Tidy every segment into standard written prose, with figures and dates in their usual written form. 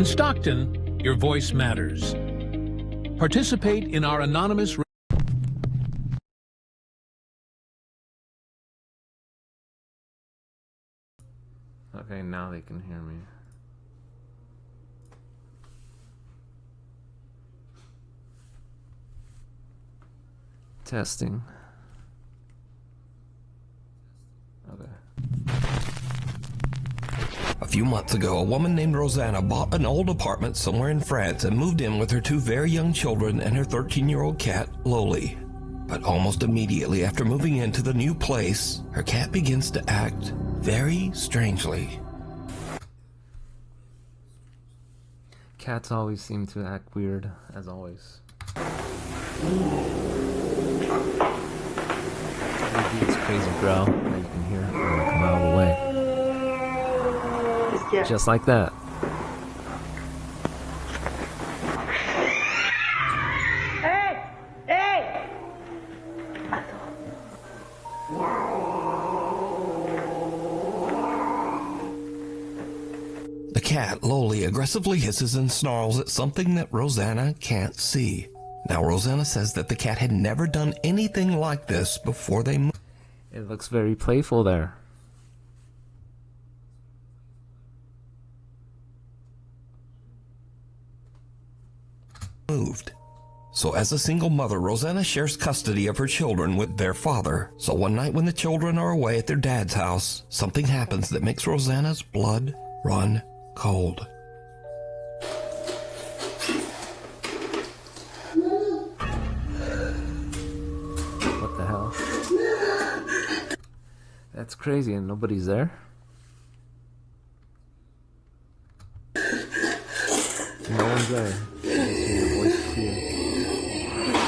In Stockton, your voice matters. Participate in our anonymous... Okay, now they can hear me. Testing. Okay. A few months ago, a woman named Rosanna bought an old apartment somewhere in France and moved in with her two very young children and her 13-year-old cat, Loli. But almost immediately after moving into the new place, her cat begins to act very strangely. Cats always seem to act weird, as always. Maybe it's crazy growl that you can hear like a mile away. Yeah. Just like that. Hey! Hey! The cat, Loli, aggressively hisses and snarls at something that Rosanna can't see. Now, Rosanna says that the cat had never done anything like this before they moved. It looks very playful there. So as a single mother, Rosanna shares custody of her children with their father. So one night when the children are away at their dad's house, something happens that makes Rosanna's blood run cold. What the hell? That's crazy and nobody's there? No one's there. You just hear your voice clear.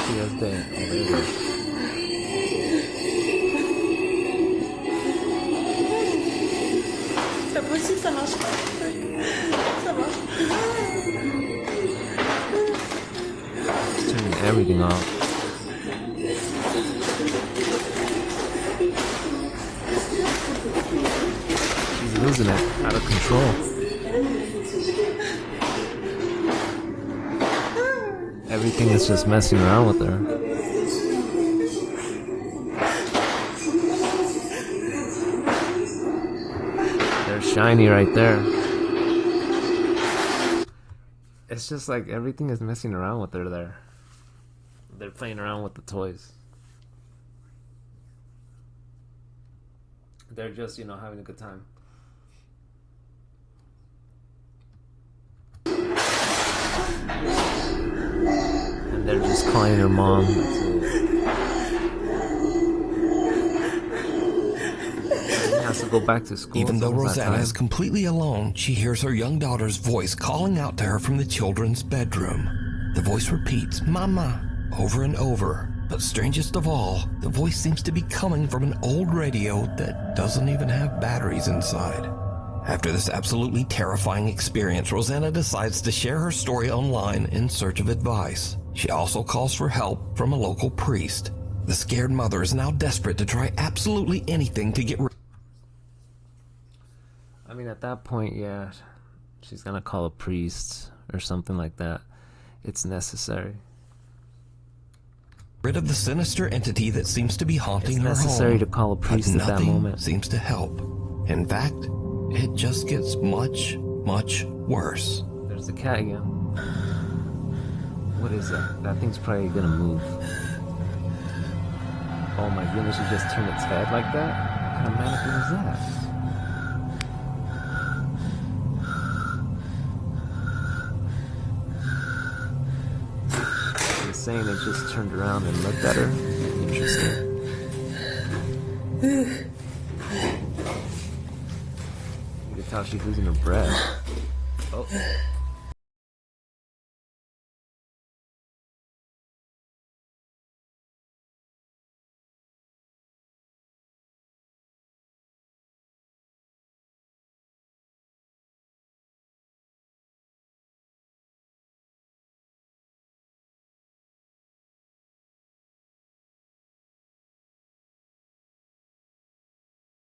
Clear as day. Oh, there it is. C'est possible, ça marche pas. Ça marche. It's turning everything off. She's losing it. Out of control. Everything is just messing around with her. They're shiny right there. It's just like everything is messing around with her there. They're playing around with the toys. They're just, you know, having a good time. And they're just calling her mom. That's it. She has to go back to school. Even though Rosanna is completely alone, she hears her young daughter's voice calling out to her from the children's bedroom. The voice repeats, "Mama," over and over. But strangest of all, the voice seems to be coming from an old radio that doesn't even have batteries inside. After this absolutely terrifying experience, Rosanna decides to share her story online in search of advice. She also calls for help from a local priest. The scared mother is now desperate to try absolutely anything to get rid. I mean, at that point, yeah, she's gonna call a priest or something like that. It's necessary. Rid of the sinister entity that seems to be haunting her home. It's necessary to call a priest at that moment. Seems to help. In fact, it just gets much, much worse. There's the cat again. What is that? That thing's probably gonna move. Oh my goodness, it just turned its head like that? What kind of mannequin is that? Saying it just turned around and looked at her. Interesting. You can tell she's losing her breath. Oh.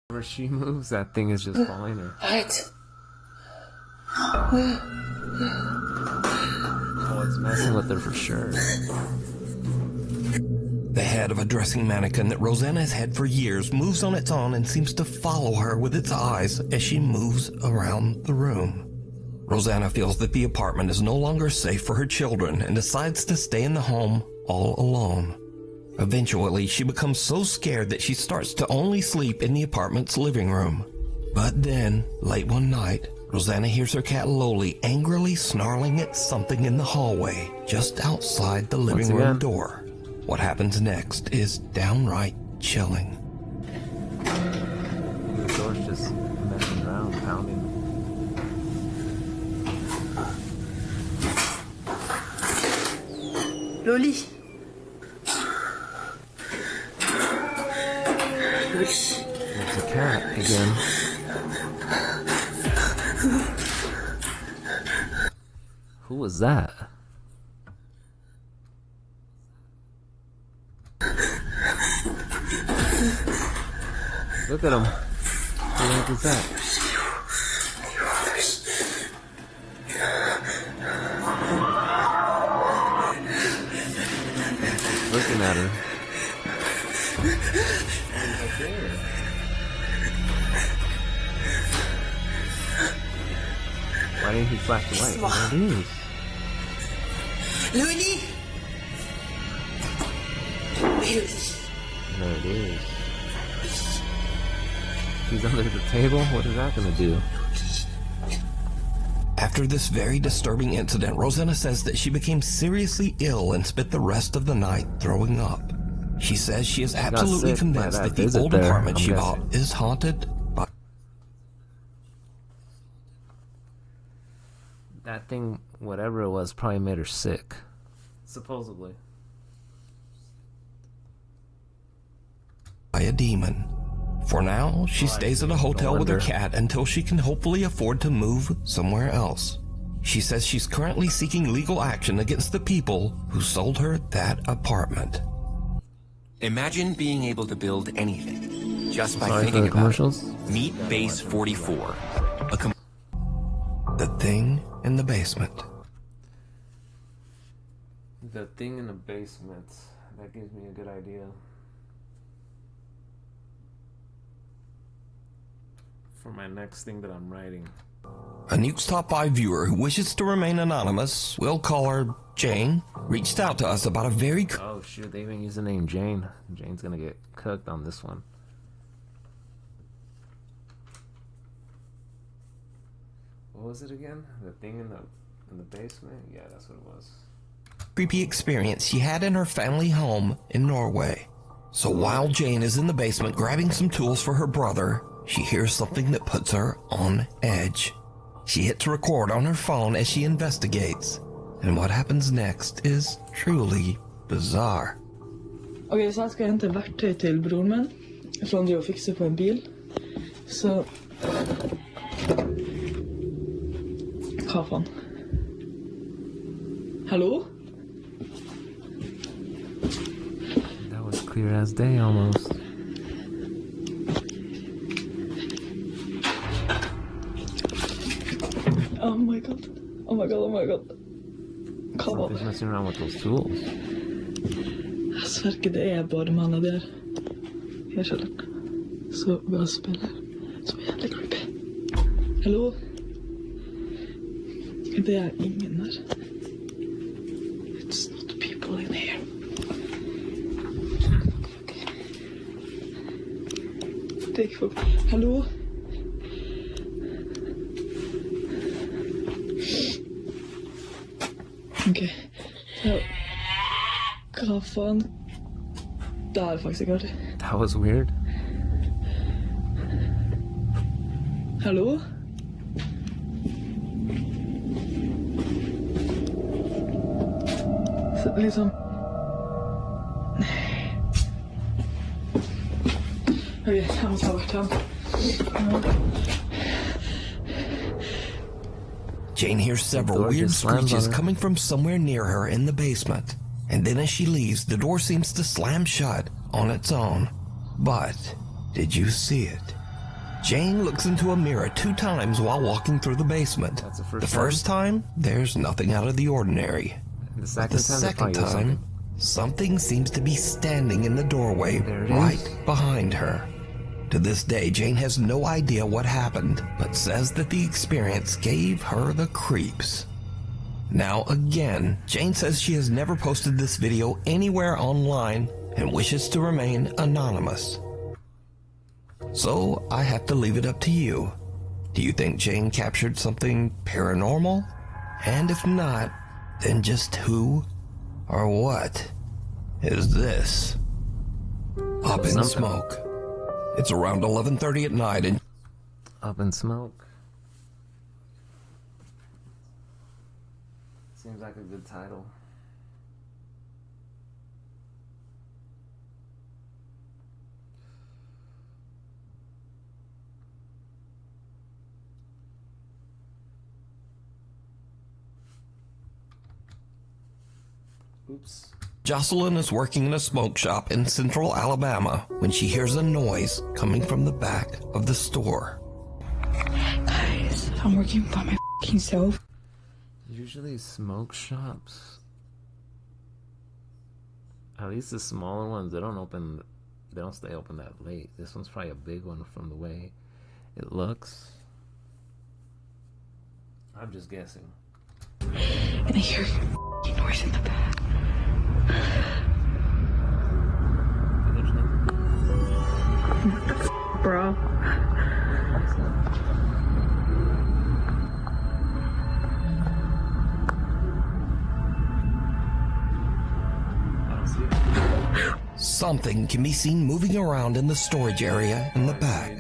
Whenever she moves, that thing is just following her. Arrête. Oh, it's messing with her for sure. The head of a dressing mannequin that Rosanna has had for years moves on its own and seems to follow her with its eyes as she moves around the room. Rosanna feels that the apartment is no longer safe for her children and decides to stay in the home all alone. Eventually, she becomes so scared that she starts to only sleep in the apartment's living room. But then, late one night, Rosanna hears her cat Loli angrily snarling at something in the hallway just outside the living room door. What happens next is downright chilling. The door's just messing around, pounding. Loli. Loli. It's a cat again. Who was that? Look at him. Who the heck is that? Looking at her. Why didn't he flash the light? There it is. Loli. There it is. He's under the table? What is that gonna do? After this very disturbing incident, Rosanna says that she became seriously ill and spent the rest of the night throwing up. She says she is absolutely convinced that the old apartment she bought is haunted by... That thing, whatever it was, probably made her sick. Supposedly. ...by a demon. For now, she stays at a hotel with her cat until she can hopefully afford to move somewhere else. She says she's currently seeking legal action against the people who sold her that apartment. Imagine being able to build anything just by thinking about it. Meet Base 44. The Thing in the Basement. The Thing in the Basement. That gives me a good idea. For my next thing that I'm writing. A Nuke's Top 5 viewer who wishes to remain anonymous, we'll call her Jane, reached out to us about a very... Oh shoot, they even used the name Jane. Jane's gonna get cooked on this one. What was it again? The Thing in the Basement? Yeah, that's what it was. ...creepy experience she had in her family home in Norway. So while Jane is in the basement grabbing some tools for her brother, she hears something that puts her on edge. She hits record on her phone as she investigates, and what happens next is truly bizarre. Okej, så här ska jag hämta verktøy till bror min. Från det jag fixar på en bil. Så... Hva fan? Hallå? That was clear as day almost. Oh my god. Oh my god, oh my god. Hva var Something's det? messing around with those tools. Jeg sverker det er bare mannen der. Her skjønner jeg. Så bare spiller. Så jævlig creepy. Hallo? Det er ingen der. It's not people in here. Fuck. Det er ikke folk. Hallo? Ok. Så, hva faen? Det er faktisk ikke artig. That was weird. Hallo? Så, liksom... Ok, jeg må ta hvert ham. Jane hears several weird screeches coming from somewhere near her in the basement. And then as she leaves, the door seems to slam shut on its own. But did you see it? Jane looks into a mirror 2 times while walking through the basement. That's the first time, there's nothing out of the ordinary. The second time, something seems to be standing in the doorway right behind her. To this day, Jane has no idea what happened, but says that the experience gave her the creeps. Now again, Jane says she has never posted this video anywhere online and wishes to remain anonymous. So I have to leave it up to you. Do you think Jane captured something paranormal? And if not, then just who or what is this? Up in Smoke. It's around 11:30 at night and Up in Smoke. Seems like a good title. Oops. Jocelyn is working in a smoke shop in central Alabama when she hears a noise coming from the back of the store. Guys, I'm working by my f***ing self. Usually smoke shops, at least the smaller ones, they don't stay open that late. This one's probably a big one from the way it looks. I'm just guessing. And I hear a noise in the back. Bro. Something can be seen moving around in the storage area in the back.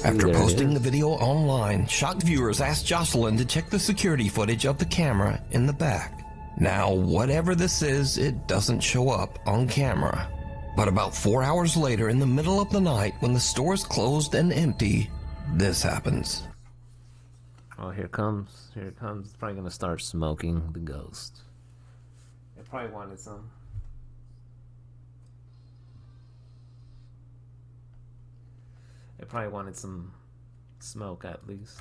After posting the video online, shocked viewers asked Jocelyn to check the security footage of the camera in the back. Now, whatever this is, it doesn't show up on camera. But about 4 hours later, in the middle of the night, when the store is closed and empty, this happens. Oh, here it comes. It's probably gonna start smoking the ghost. It probably wanted some. It probably wanted some smoke at least.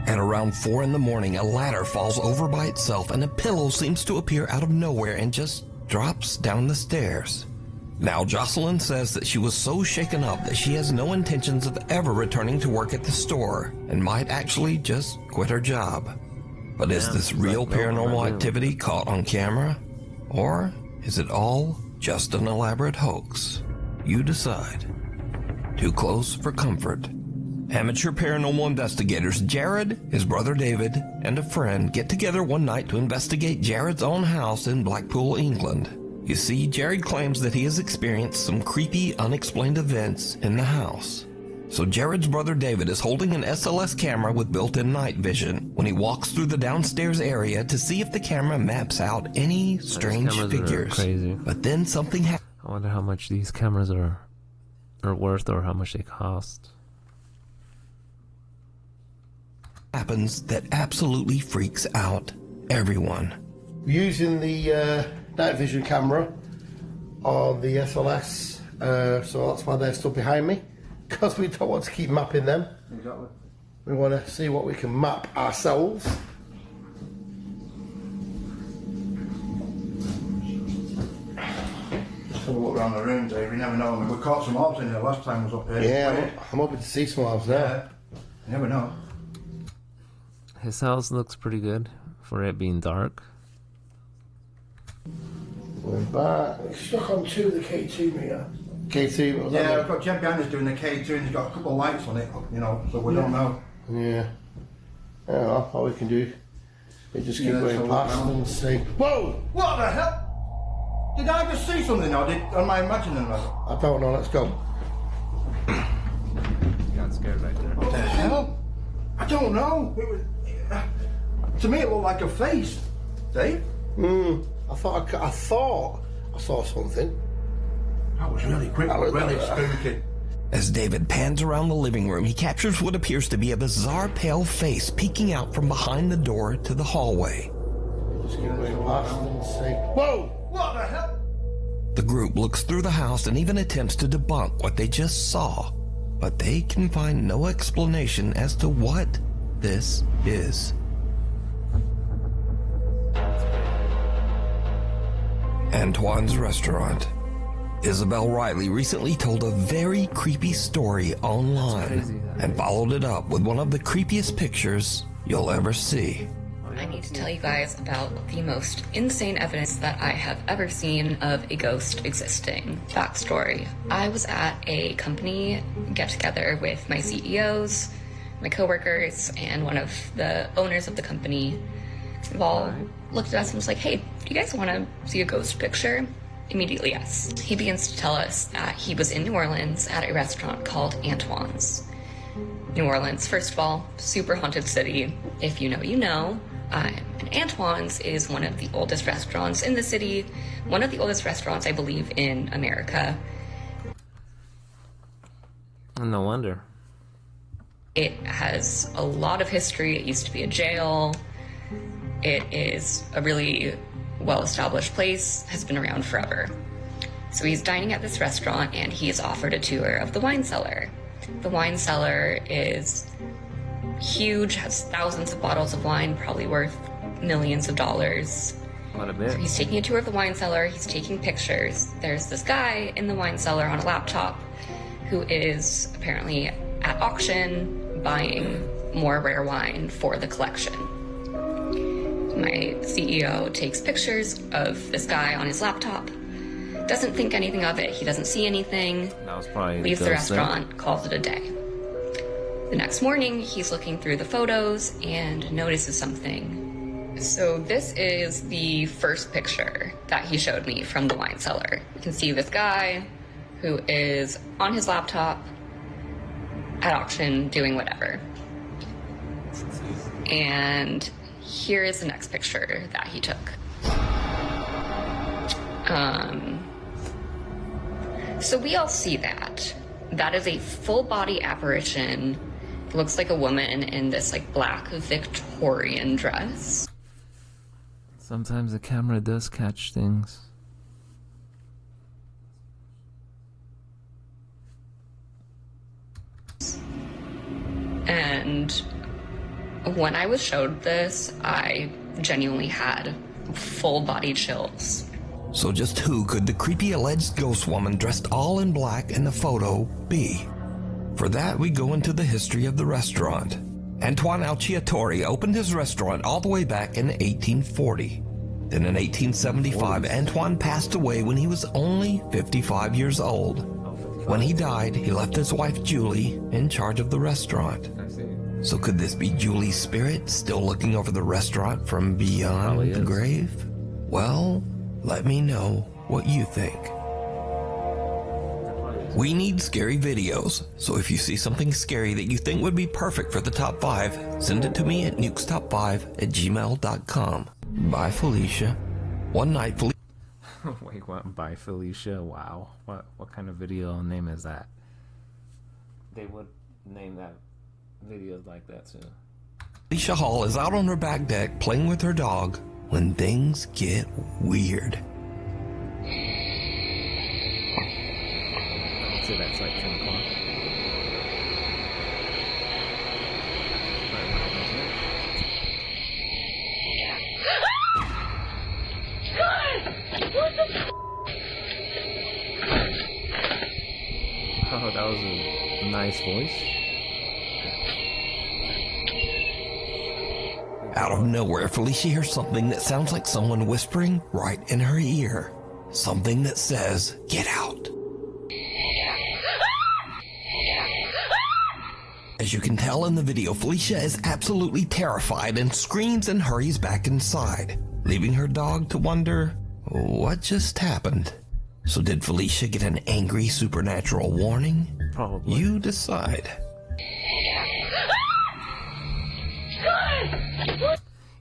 At around 4 in the morning, a ladder falls over by itself and a pillow seems to appear out of nowhere and just drops down the stairs. Now, Jocelyn says that she was so shaken up that she has no intentions of ever returning to work at the store and might actually just quit her job. But is this real paranormal activity caught on camera? Or is it all just an elaborate hoax? You decide. Too close for comfort. Amateur paranormal investigators Jared, his brother David, and a friend get together one night to investigate Jared's own house in Blackpool, England. You see, Jared claims that he has experienced some creepy, unexplained events in the house. So Jared's brother David is holding an SLS camera with built-in night vision when he walks through the downstairs area to see if the camera maps out any strange figures. Crazy. But then something happens. I wonder how much these cameras are worth or how much they cost. Happens that absolutely freaks out everyone. Using the night vision camera on the SLS, so that's why they're still behind me, because we don't want to keep mapping them. Exactly. We want to see what we can map ourselves. Just have a look around the room, Dave. You never know. I mean, we caught some orbs in here last time I was up here. Yeah, I'm hoping to see some orbs now. Yeah. You never know. His house looks pretty good for it being dark. We're back. It's stuck on 2 of the K2 meter. K2, what was that? Yeah, I've got Jen behind us doing the K2 and he's got a couple of lights on it, you know, so we don't know. Yeah. I don't know, all we can do is just keep Yeah, going so past around. and say, whoa! What the hell? Did I just see something or am I imagining that? I don't know, let's go. Got scared right there. What the hell? I don't know. It was, to me it looked like a face. Dave? I thought I saw something. That was really quick, That was- really spooky. As David pans around the living room, he captures what appears to be a bizarre pale face peeking out from behind the door to the hallway. Just gonna go past and see. Whoa! What the hell? The group looks through the house and even attempts to debunk what they just saw, but they can find no explanation as to what this is. Antoine's restaurant. Isabel Riley recently told a very creepy story online and followed it up with one of the creepiest pictures you'll ever see. I need to tell you guys about the most insane evidence that I have ever seen of a ghost existing. Backstory. I was at a company get-together with my CEOs, my coworkers, and one of the owners of the company. We've all looked at us and was like, hey, do you guys want to see a ghost picture? Immediately, yes. He begins to tell us that he was in New Orleans at a restaurant called Antoine's. New Orleans, first of all, super haunted city. If you know, you know. And Antoine's is one of the oldest restaurants in the city, one of the oldest restaurants, I believe, in America. No wonder. It has a lot of history. It used to be a jail. It is a really well-established place, has been around forever. So he's dining at this restaurant and he is offered a tour of the wine cellar. The wine cellar is huge, has thousands of bottles of wine, probably worth millions of dollars. What a bit. So he's taking a tour of the wine cellar, he's taking pictures. There's this guy in the wine cellar on a laptop who is apparently at auction buying more rare wine for the collection. My CEO takes pictures of this guy on his laptop, doesn't think anything of it, he doesn't see anything, That was probably leaves the restaurant, calls it a day. The next morning, he's looking through the photos and notices something. So this is the first picture that he showed me from the wine cellar. You can see this guy who is on his laptop at auction doing whatever. And here is the next picture that he took. So we all see that. That is a full body apparition. It looks like a woman in this like black Victorian dress. Sometimes the camera does catch things. And when I was showed this, I genuinely had full body chills. So just who could the creepy alleged ghost woman dressed all in black in the photo be? For that, we go into the history of the restaurant. Antoine Alciatore opened his restaurant all the way back in 1840. Then in 1875, Antoine passed away when he was only 55 years old. When he died, he left his wife Julie in charge of the restaurant. So could this be Julie's spirit still looking over the restaurant from beyond the grave? Well, let me know what you think. We need scary videos, so if you see something scary that you think would be perfect for the top 5, send it to me at nukestop5@gmail.com. Bye, Felicia. One night, Felicia... Wait, what? By Felicia? Wow. What kind of video name is that? They would name that videos like that too. Felicia Hall is out on her back deck playing with her dog when things get weird. I'd say that's like 10 o'clock. Oh, that was a nice voice. Out of nowhere, Felicia hears something that sounds like someone whispering right in her ear. Something that says, "Get out." As you can tell in the video, Felicia is absolutely terrified and screams and hurries back inside, leaving her dog to wonder what just happened. So did Felicia get an angry supernatural warning? Probably. You decide.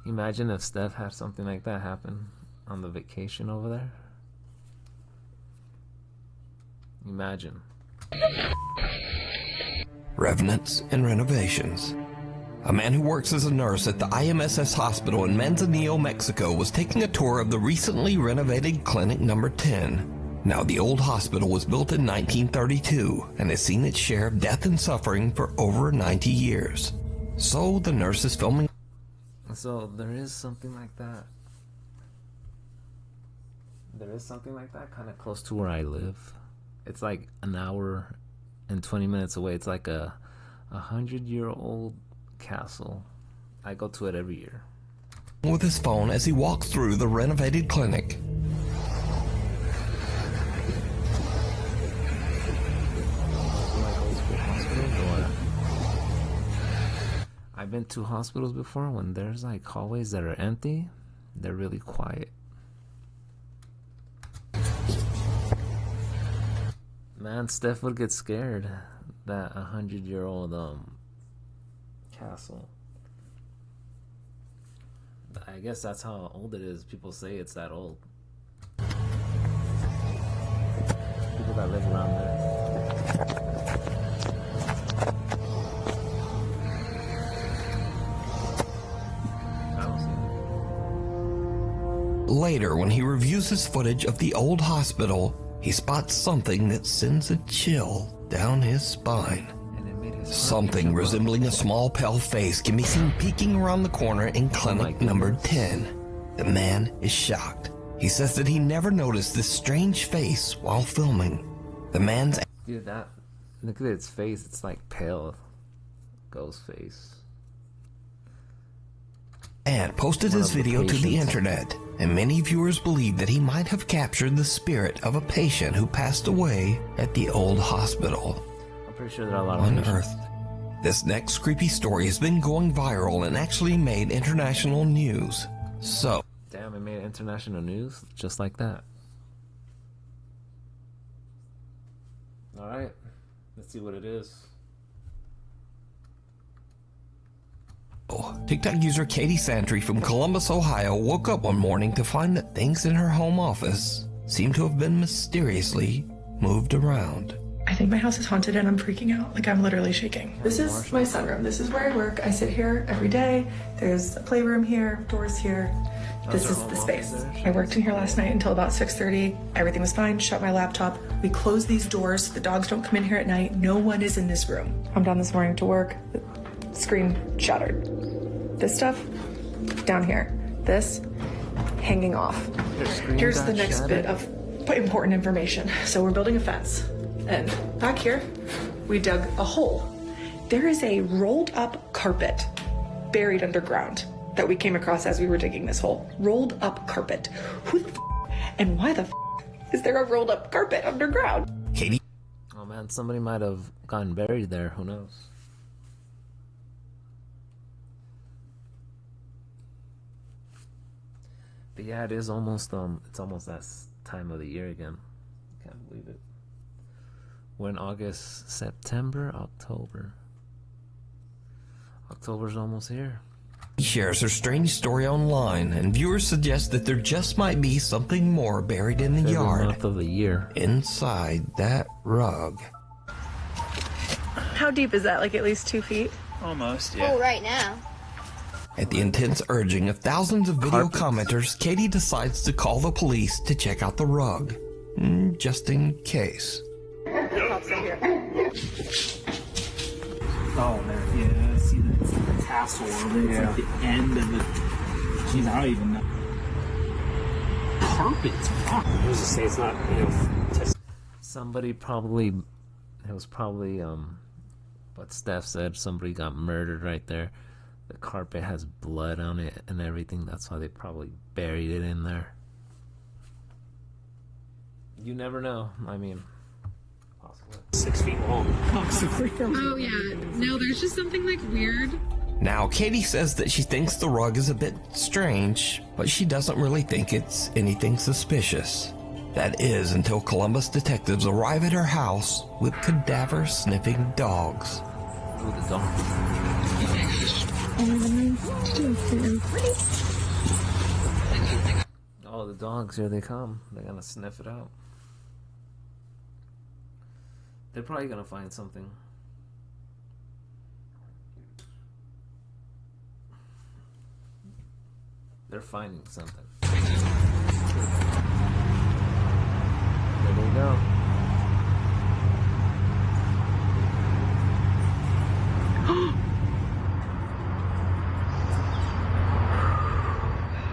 Imagine if Steph had something like that happen on the vacation over there. Imagine. Revenants and renovations. A man who works as a nurse at the IMSS hospital in Manzanillo, Mexico, was taking a tour of the recently renovated Clinic Number 10. Now, the old hospital was built in 1932 and has seen its share of death and suffering for over 90 years. So the nurse is filming. So there is something like that. There is something like that kind of close to where I live. It's like an hour and 20 minutes away. It's like a 100-year-old castle. I go to it every year. With his phone as he walks through the renovated clinic. I've been to hospitals before when there's like hallways that are empty. They're really quiet. Man, Steph would get scared. That 100-year-old castle. I guess that's how old it is. People say it's that old. People that live around there. Later, when he reviews his footage of the old hospital, he spots something that sends a chill down his spine. Something resembling a small pale face can be seen peeking around the corner in Clinic Number 10. The man is shocked. He says that he never noticed this strange face while filming. The man's... Dude, look at its face. It's like pale. Ghost face. And posted his video to the internet, and many viewers believe that he might have captured the spirit of a patient who passed away at the old hospital. I'm pretty sure there are a lot of unearthed. This next creepy story has been going viral and actually made international news. So, damn, it made international news just like that. All right, let's see what it is. TikTok user Katie Santry from Columbus, Ohio woke up one morning to find that things in her home office seem to have been mysteriously moved around. I think my house is haunted and I'm freaking out. Like, I'm literally shaking. This is my sunroom. This is where I work. I sit here every day. There's a playroom here, doors here. This is the space. I worked in here last night until about 6:30. Everything was fine. Shut my laptop. We close these doors. The dogs don't come in here at night. No one is in this room. I'm down this morning to work. The screen shattered. This stuff down here. This hanging off. Here's the next bit of important information. So we're building a fence. And back here, we dug a hole. There is a rolled up carpet buried underground that we came across as we were digging this hole. Rolled up carpet. Who the and why the is there a rolled up carpet underground? Katie. Oh man, somebody might have gotten buried there. Who knows? But yeah, it is almost it's almost that time of the year again. Can't believe it. We're in August, September, October. October's almost here. She shares her strange story online, and viewers suggest that there just might be something more buried in the yard. Month of the year. Inside that rug. How deep is that? Like at least 2 feet? Almost, yeah. Oh, right now. At the intense urging of thousands of video commenters, Katie decides to call the police to check out the rug. Just in case. Oh, man, yeah, I see the tassel over there. It's like the end of it. Jeez, I don't even know. Carpets, wow. I was just say it's not, you know. Somebody probably, it was probably, what Steph said, somebody got murdered right there. The carpet has blood on it and everything. That's why they probably buried it in there. You never know. I mean, possibly. 6 feet long. Oh, yeah. No, there's just something like weird. Now, Katie says that she thinks the rug is a bit strange, but she doesn't really think it's anything suspicious. That is until Columbus detectives arrive at her house with cadaver-sniffing dogs. Oh, the dogs. Oh, the dogs, here they come. They're gonna sniff it out. They're probably gonna find something. They're finding something. There they go.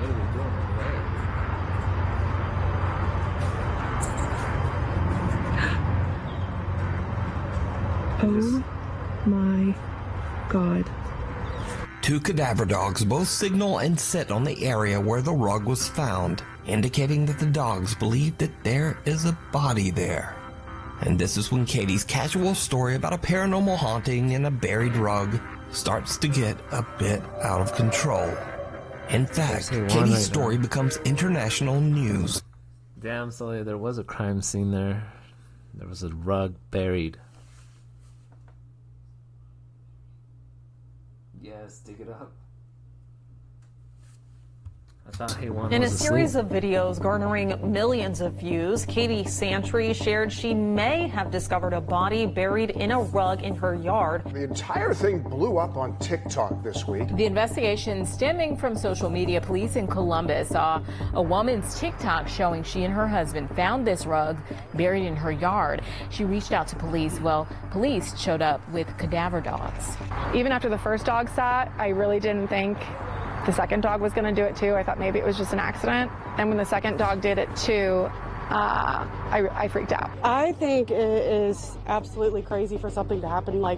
What are we doing over there? Oh my God. 2 cadaver dogs both signal and sit on the area where the rug was found, indicating that the dogs believe that there is a body there. And this is when Katie's casual story about a paranormal haunting and a buried rug starts to get a bit out of control. In fact, Katie's story becomes international news. Damn, so there was a crime scene there. There was a rug buried. Yes, dig it up. I thought Haywan In a was series asleep. of videos garnering millions of views, Katie Santry shared she may have discovered a body buried in a rug in her yard. The entire thing blew up on TikTok this week. The investigation stemming from social media. Police in Columbus saw a woman's TikTok showing she and her husband found this rug buried in her yard. She reached out to police. Well, police showed up with cadaver dogs. Even after the first dog sat, I really didn't think the second dog was going to do it too. I thought maybe it was just an accident. And when the second dog did it too, I freaked out. I think it is absolutely crazy for something to happen like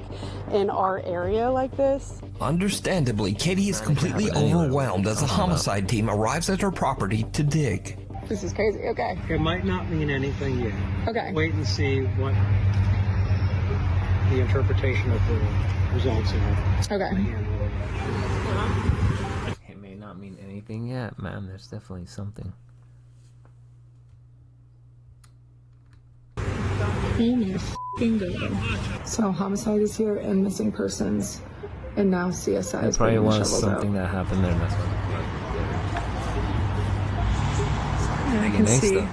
in our area like this. Understandably, Katie is completely overwhelmed as the homicide team arrives at her property to dig. This is crazy. Okay. It might not mean anything yet. Okay. Wait and see what the interpretation of the results are. Okay. It may not mean anything yet, man. There's definitely something. Oh my f***ing God. So homicide is here and missing persons, and now CSI It is probably getting was shoveled something out. that happened there. And that's why. And I can see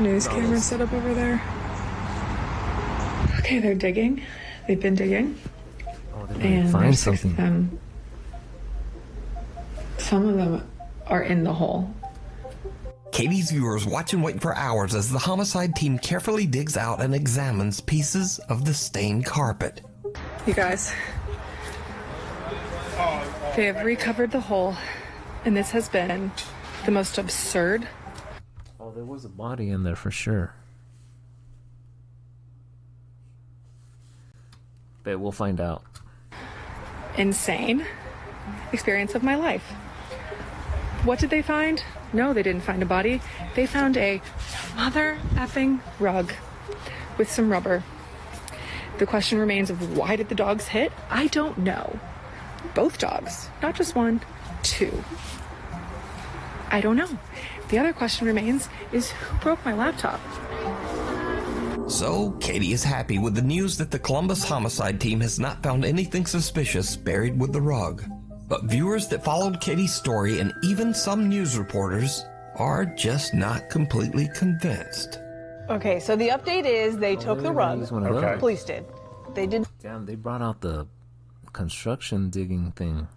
news cameras set up over there. Okay, they're digging. They've been digging. Oh, they And find there's 6 something. of them. Some of them are in the hole. Katie's viewers watch and wait for hours as the homicide team carefully digs out and examines pieces of the stained carpet. You guys, they have recovered the hole, and this has been the most absurd. Oh, there was a body in there for sure. But we'll find out. Insane experience of my life. What did they find? No, they didn't find a body. They found a mother effing rug with some rubber. The question remains of why did the dogs hit? I don't know. Both dogs, not just one, 2. I don't know. The other question remains is who broke my laptop? So, Katie is happy with the news that the Columbus homicide team has not found anything suspicious buried with the rug. But viewers that followed Katie's story and even some news reporters are just not completely convinced. Okay, so the update is they took the rug. Okay. Police did. They did. Damn, they brought out the construction digging thing.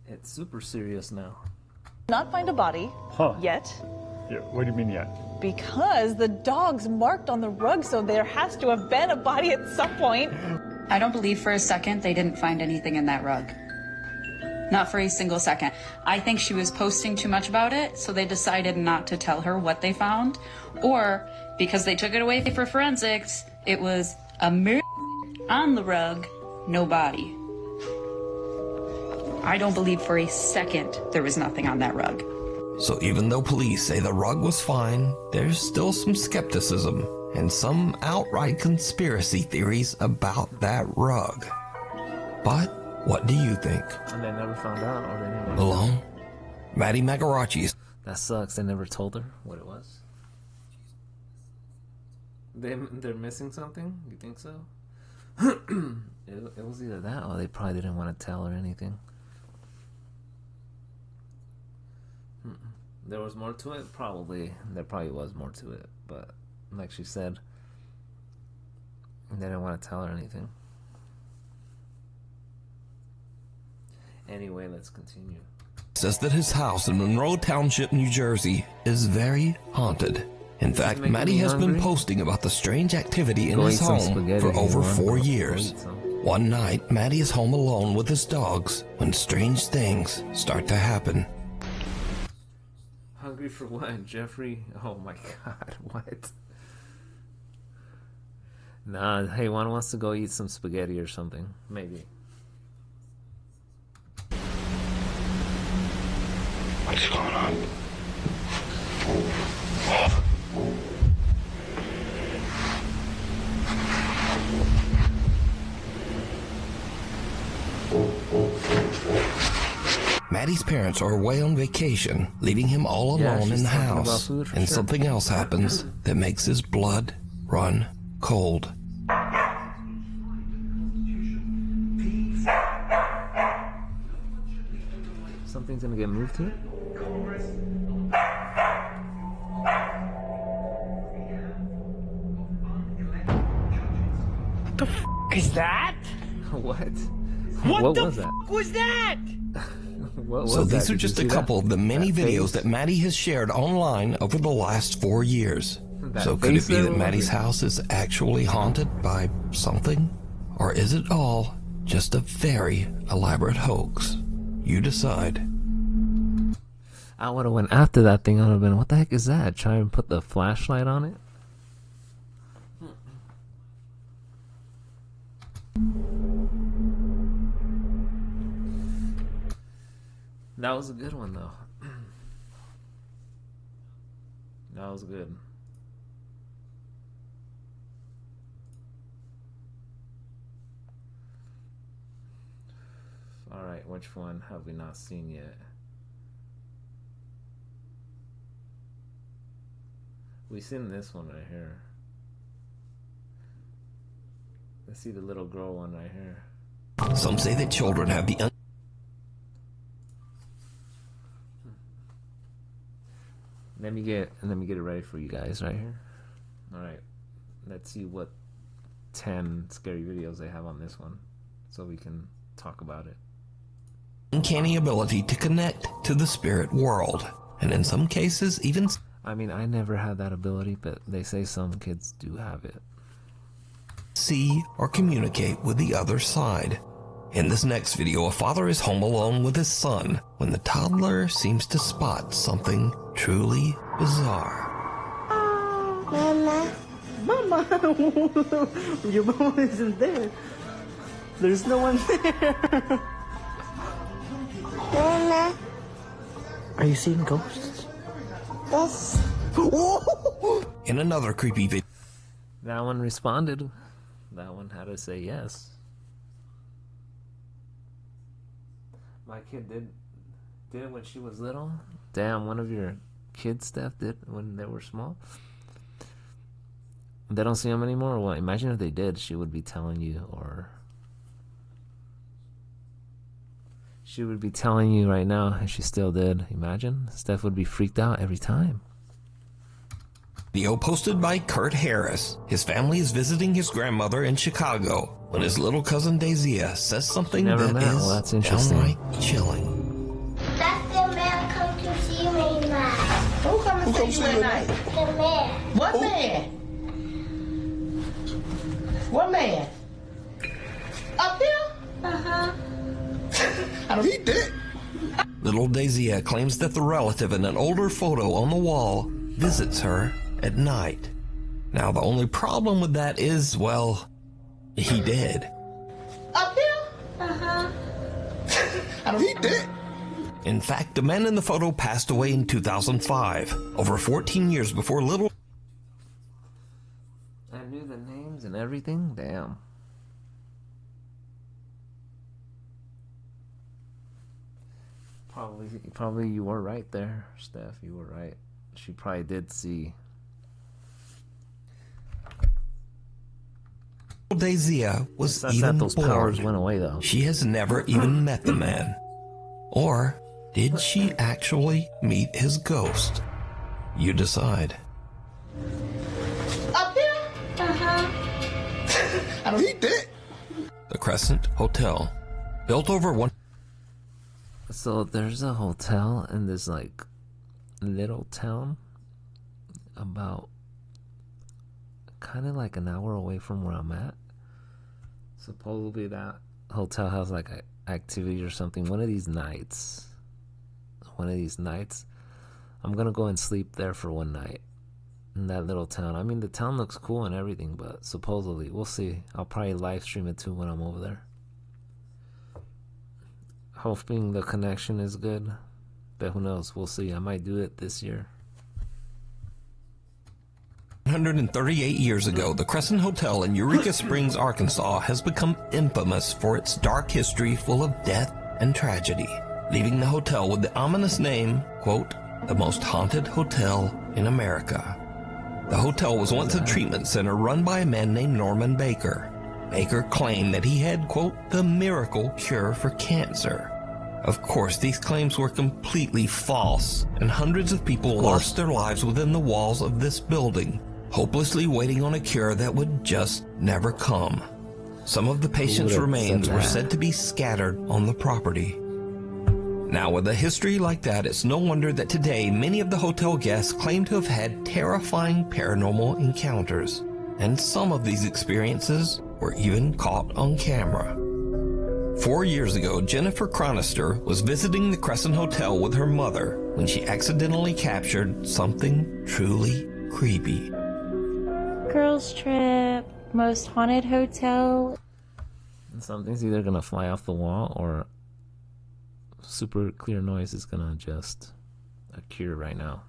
It's super serious now. Not find a body yet. Yeah, what do you mean yet? Because the dogs marked on the rug, so there has to have been a body at some point. I don't believe for a second they didn't find anything in that rug. Not for a single second. I think she was posting too much about it, so they decided not to tell her what they found. Or, because they took it away for forensics, it was a murder on the rug, no body. I don't believe for a second there was nothing on that rug. So even though police say the rug was fine, there's still some skepticism and some outright conspiracy theories about that rug. But what do you think? And they never found out, or they never. Alone? Maddie Magarachi. That sucks. They never told her what it was. They're missing something? You think so? It was either that or they probably didn't want to tell her anything. There was more to it? Probably. There probably was more to it. But like she said, they didn't want to tell her anything. Anyway, let's continue. Says that his house in Monroe Township, New Jersey is very haunted. In fact, Maddie has been posting about the strange activity in his home for over 4 years. One night, Maddie is home alone with his dogs when strange things start to happen. Hungry for what, Jeffrey? Oh my god, what? Nah, hey, one wants to go eat some spaghetti or something. Maybe. What's going on? Maddie's parents are away on vacation, leaving him all alone in the house, and something else happens that makes his blood run cold. Something's gonna get moved here? What the f*** is that? What? What the was that? f*** was that? So these are just a couple of the many videos that Maddie has shared online over the last 4 years. So could it be that Maddie's house is actually haunted by something? Or is it all just a very elaborate hoax? You decide. I would have went after that thing. I would have been, what the heck is that? Try and put the flashlight on it? That was a good one, though. That was good. Alright, which one have we not seen yet? We've seen this one right here. Let's see the little girl one right here. Some say that children have the Let me get it ready for you guys right here. Alright. Let's see what 10 scary videos they have on this one, so we can talk about it. uncanny ability to connect to the spirit world, and in some cases even... I mean, I never had that ability, but they say some kids do have it. See or communicate with the other side. In this next video, a father is home alone with his son when the toddler seems to spot something truly bizarre. Mama. Mama. Your mama isn't there. There's no one there. Mama. Are you seeing ghosts? Yes. In another creepy video. That one responded. That one had to say yes. My kid did it when she was little. Damn, one of your kids' Steph did when they were small. They don't see them anymore or what? Imagine if they did, she would be telling you, or she would be telling you right now if she still did. Imagine. Steph would be freaked out every time. Video posted by Kurt Harris. His family is visiting his grandmother in Chicago when his little cousin Dazia says something that is that's interesting. downright chilling. That's the man come to see me tonight. Who come to see you at night? The man. What man? What man? Up there? Uh-huh. He did. Little Dazia claims that the relative in an older photo on the wall visits her at night. Now, the only problem with that is, well, he did. Up there? Uh-huh. He did. In fact, the man in the photo passed away in 2005, over 14 years before little... I knew the names and everything? Damn. Probably you were right there, Steph. You were right. She probably did see. Dazia was It's even those born. powers went away, though. She has never even met the man. Or Did she actually meet his ghost? You decide. Up here? He did. The Crescent Hotel, built over one. So there's a hotel in this like little town, about kind of like an hour away from where I'm at. Supposedly that hotel has like a activity or something. One of these nights, I'm gonna go and sleep there for one night in that little town. I mean, the town looks cool and everything, but supposedly, we'll see. I'll probably live stream it too when I'm over there. Hoping the connection is good, but who knows? We'll see. I might do it this year. 138 years ago, the Crescent Hotel in Eureka Springs, Arkansas has become infamous for its dark history full of death and tragedy, leaving the hotel with the ominous name, quote, the most haunted hotel in America. The hotel was once a treatment center run by a man named Norman Baker. Baker claimed that he had, quote, the miracle cure for cancer. Of course, these claims were completely false, and hundreds of people lost their lives within the walls of this building, hopelessly waiting on a cure that would just never come. Some of the patients' remains were said to be scattered on the property. Now, with a history like that, it's no wonder that today many of the hotel guests claim to have had terrifying paranormal encounters, and some of these experiences were even caught on camera. 4 years ago, Jennifer Chronister was visiting the Crescent Hotel with her mother when she accidentally captured something truly creepy. Girls trip, most haunted hotel. Something's either gonna fly off the wall or super clear noise is gonna just occur right now.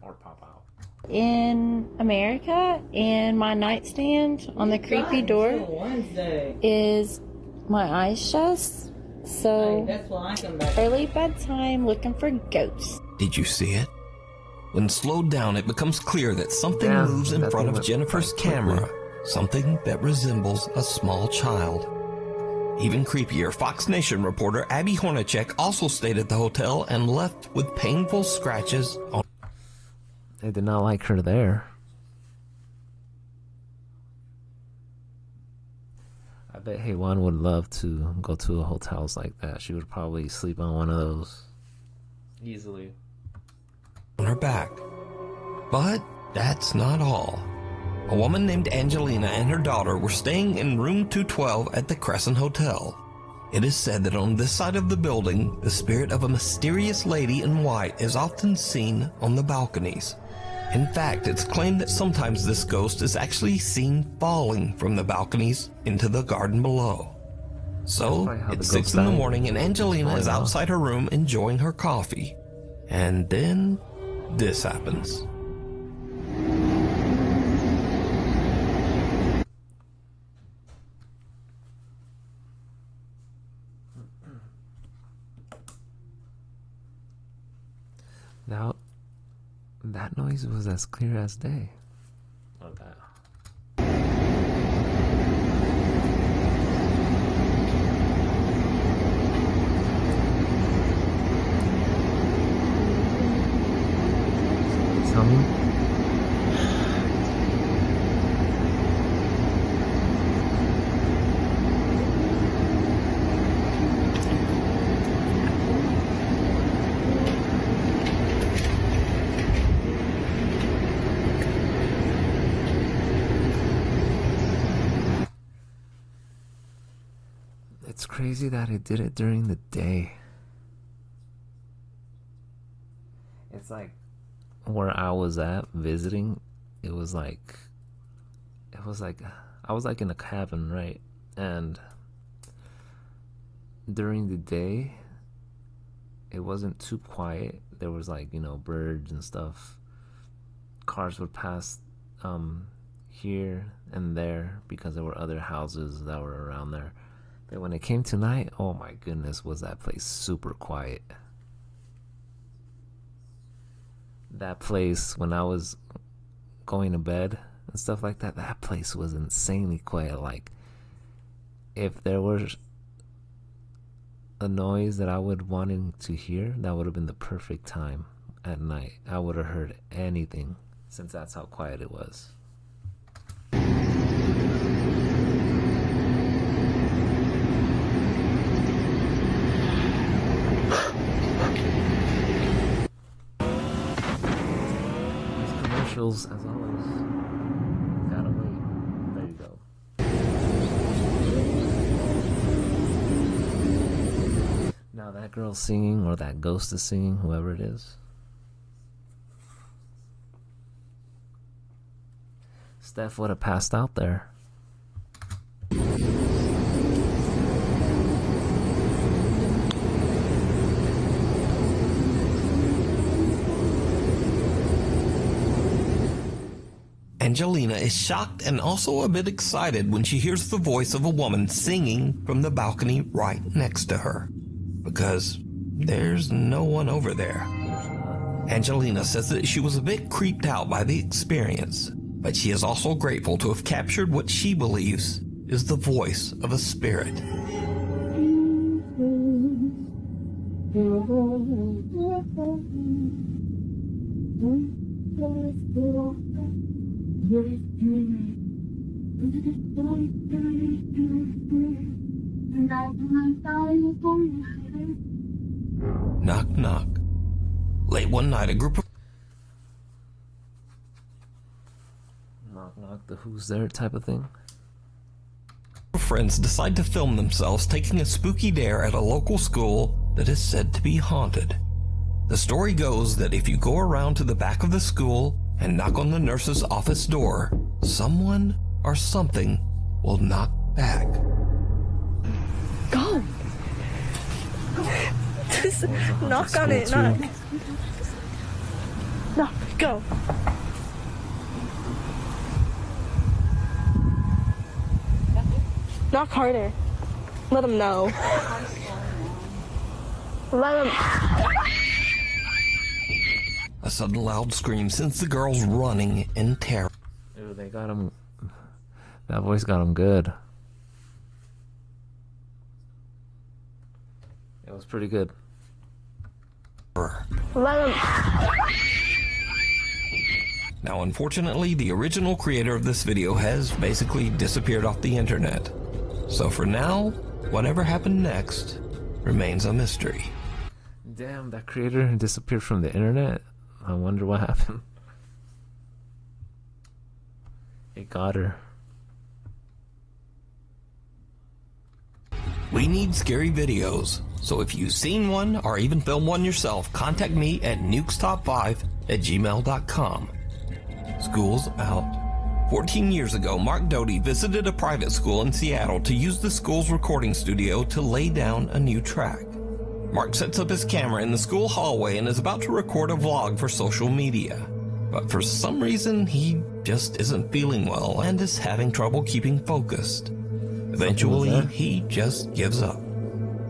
Or pop out. In America, and my nightstand on the creepy door is my eyes shut. So early bedtime looking for ghosts. Did you see it? When slowed down, it becomes clear that something moves in front of Jennifer's camera, something that resembles a small child. Even creepier, Fox Nation reporter Abby Hornacek also stayed at the hotel and left with painful scratches on. They did not like her there. I bet Haywan would love to go to hotels like that. She would probably sleep on one of those easily. On her back. But that's not all. A woman named Angelina and her daughter were staying in room 212 at the Crescent Hotel. It is said that on this side of the building, the spirit of a mysterious lady in white is often seen on the balconies. In fact, it's claimed that sometimes this ghost is actually seen falling from the balconies into the garden below. So, it's 6 in the morning and Angelina is outside her room enjoying her coffee. And then, this happens. Now, that noise was as clear as day. Okay. Tell me. It's crazy that it did it during the day. It's like where I was at visiting, it was like I was like in a cabin, right? And during the day it wasn't too quiet. There was like, you know, birds and stuff. Cars would pass here and there because there were other houses that were around there. But when it came to night, oh my goodness, was that place super quiet. That place, when I was going to bed and stuff like that, that place was insanely quiet. Like, if there was a noise that I would wanting to hear, that would have been the perfect time at night. I would have heard anything, since that's how quiet it was. These commercials, as always, gotta wait. There you go. Now that girl's singing, or that ghost is singing, whoever it is. Steph would have passed out there. Angelina is shocked and also a bit excited when she hears the voice of a woman singing from the balcony right next to her, because there's no one over there. Angelina says that she was a bit creeped out by the experience, but she is also grateful to have captured what she believes is the voice of a spirit. Knock, knock. Late one night, a group of Knock, knock, the who's there type of thing. friends decide to film themselves taking a spooky dare at a local school that is said to be haunted. The story goes that if you go around to the back of the school and knock on the nurse's office door, someone or something will knock back. Go! Just knock on it, knock. Knock, go. Knock harder. Let them know. Let them... A sudden loud scream sends the girls running in terror. Dude, they got him. That voice got him good. It was pretty good. Let them... Now, unfortunately, the original creator of this video has basically disappeared off the internet. So for now, whatever happened next remains a mystery. Damn, that creator disappeared from the internet. I wonder what happened. It got her. We need scary videos, so if you've seen one or even filmed one yourself, contact me at nukestop5@gmail.com. School's out. 14 years ago, Mark Doty visited a private school in Seattle to use the school's recording studio to lay down a new track. Mark sets up his camera in the school hallway and is about to record a vlog for social media. But for some reason, he just isn't feeling well and is having trouble keeping focused. Eventually, he just gives up.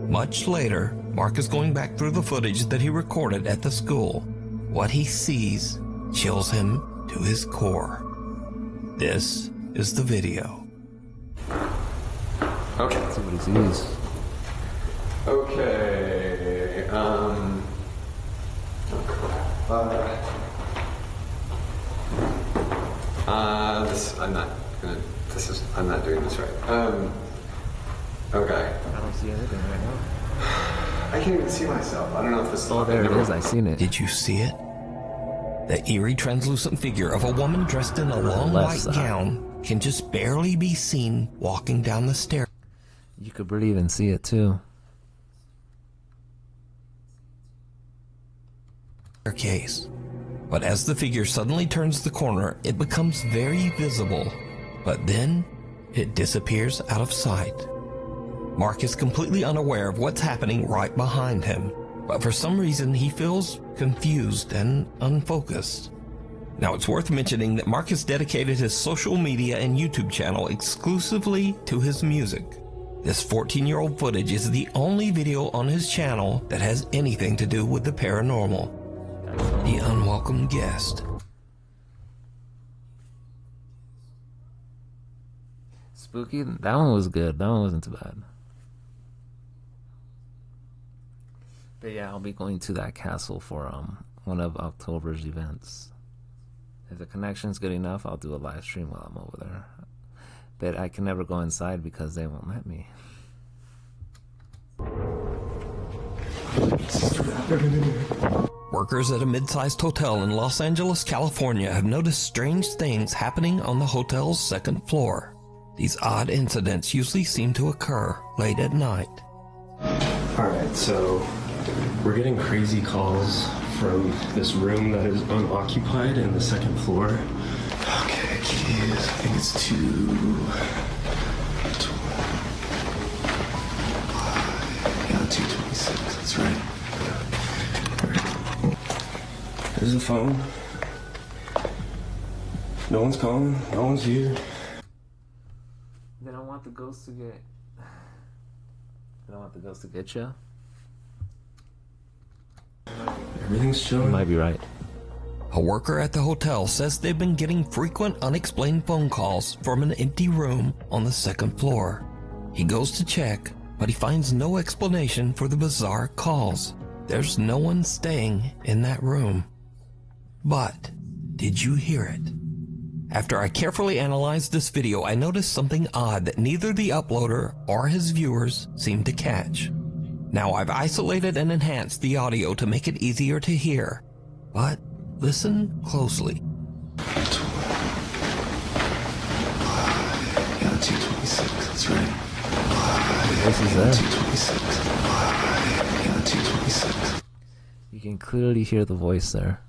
Much later, Mark is going back through the footage that he recorded at the school. What he sees chills him to his core. This is the video. Okay. Let's see what he sees. Okay, I'm not doing this right. Okay. I don't see anything right now. I can't even see myself. I don't know if this is... Oh, there it is. I seen it. Did you see it? The eerie translucent figure of a woman dressed in a long white gown can just barely be seen walking down the stair. You could barely even see it too. Staircase. But as the figure suddenly turns the corner, it becomes very visible. But then, it disappears out of sight. Mark is completely unaware of what's happening right behind him, but for some reason he feels confused and unfocused. Now it's worth mentioning that Mark has dedicated his social media and YouTube channel exclusively to his music. This 14-year-old footage is the only video on his channel that has anything to do with the paranormal. The unwelcome guest. Spooky? That one was good. That one wasn't too bad. But yeah, I'll be going to that castle for one of October's events. If the connection's good enough, I'll do a live stream while I'm over there. But I can never go inside because they won't let me. Workers at a mid-sized hotel in Los Angeles, California have noticed strange things happening on the hotel's second floor. These odd incidents usually seem to occur late at night. Alright, so we're getting crazy calls from this room that is unoccupied in the second floor. Okay, keys. I think it's 226. That's right. There's the phone. No one's calling. No one's here. They don't want the ghost to get. They don't want the ghost to get you. Everything's chilling. You might be right. A worker at the hotel says they've been getting frequent unexplained phone calls from an empty room on the second floor. He goes to check, but he finds no explanation for the bizarre calls. There's no one staying in that room. But did you hear it? After I carefully analyzed this video, I noticed something odd that neither the uploader or his viewers seem to catch. Now I've isolated and enhanced the audio to make it easier to hear, but listen closely. Yeah, 226, that's right. This is there. 226. Yeah, 226. You can clearly hear the voice there.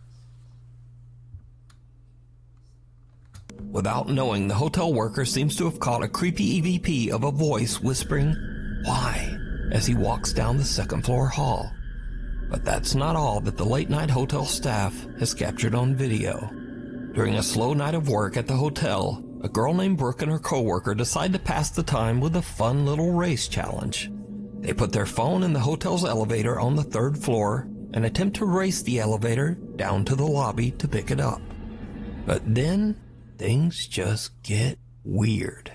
Without knowing, the hotel worker seems to have caught a creepy EVP of a voice whispering, "Why?" as he walks down the second floor hall. But that's not all that the late night hotel staff has captured on video. During a slow night of work at the hotel, a girl named Brooke and her coworker decide to pass the time with a fun little race challenge. They put their phone in the hotel's elevator on the third floor and attempt to race the elevator down to the lobby to pick it up. But then things just get weird.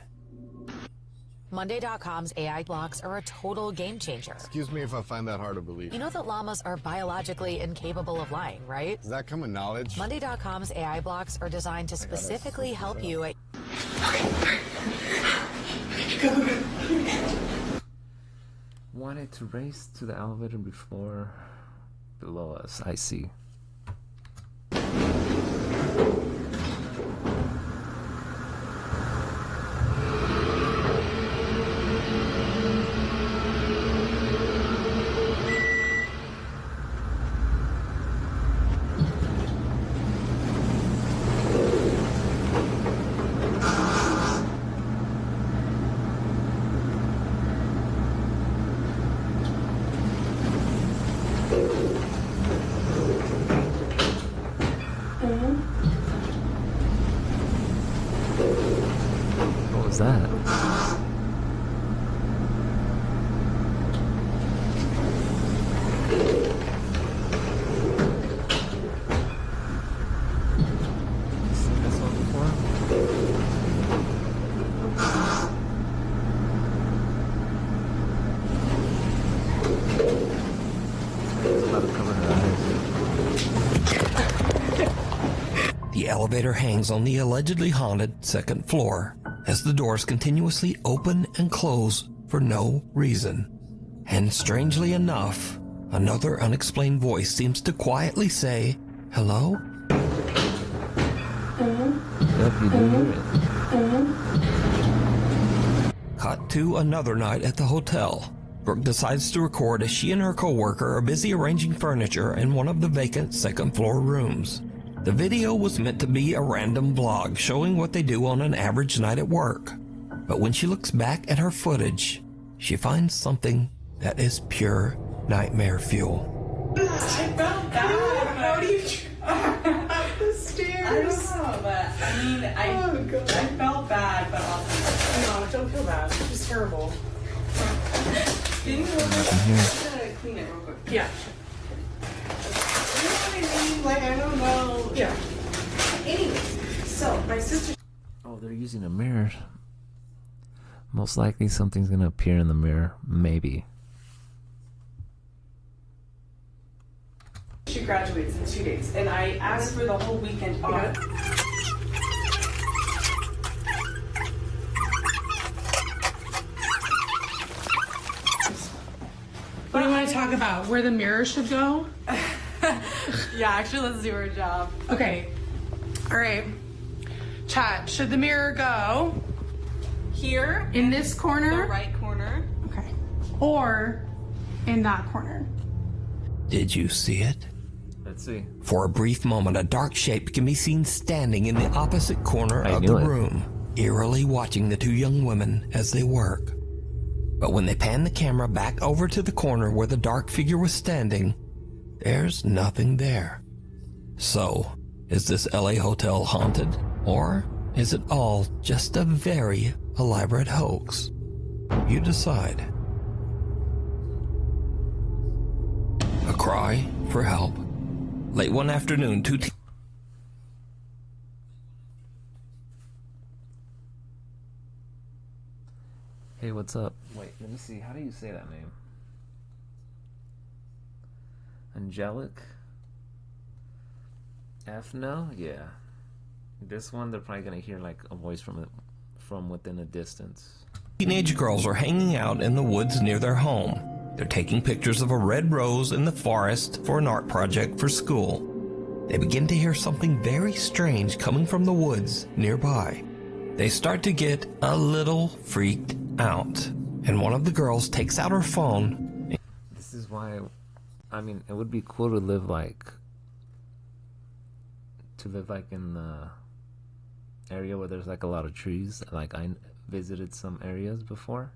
Monday.com's AI blocks are a total game changer. Excuse me if I find that hard to believe. You know that llamas are biologically incapable of lying, right? Does that come with knowledge? Monday.com's AI blocks are designed to specifically help you. Wanted to race to the elevator before below us. I see. What was that? Seen this one before? It's about to cover her eyes. The elevator hangs on the allegedly haunted second floor as the doors continuously open and close for no reason. And strangely enough, another unexplained voice seems to quietly say, "Hello?" Yep, you do hear it. Cut to another night at the hotel. Brooke decides to record as she and her coworker are busy arranging furniture in one of the vacant second floor rooms. The video was meant to be a random vlog showing what they do on an average night at work. But when she looks back at her footage, she finds something that is pure nightmare fuel. I felt bad. How do you up the stairs? I don't know, but I mean, I felt bad, but also no, don't feel bad. It was terrible. Can you clean it real quick? Yeah. You know what I mean? Like, I don't know. Yeah. Anyways, so my sister. Oh, they're using a mirror. Most likely something's gonna appear in the mirror. Maybe. she graduates in 2 days, and I asked for the whole weekend off. What do you want to talk about? Where the mirror should go? Yeah, actually, let's do her job. Okay. All right. Chat, should the mirror go Here. in this corner? The right corner. Okay. Or in that corner? Did you see it? Let's see. For a brief moment, a dark shape can be seen standing in the opposite corner of the room, eerily watching the two young women as they work. But when they pan the camera back over to the corner where the dark figure was standing, there's nothing there. So, is this LA hotel haunted? Or is it all just a very elaborate hoax? You decide. A cry for help. Late one afternoon, Hey, what's up? Wait, let me see. How do you say that name? Angelic? Ethno? Yeah. This one, they're probably gonna hear like a voice from within a distance. teenage girls are hanging out in the woods near their home. They're taking pictures of a red rose in the forest for an art project for school. They begin to hear something very strange coming from the woods nearby. They start to get a little freaked out, and one of the girls takes out her phone. This is why, I mean, it would be cool to live like in the area where there's like a lot of trees. Like I visited some areas before.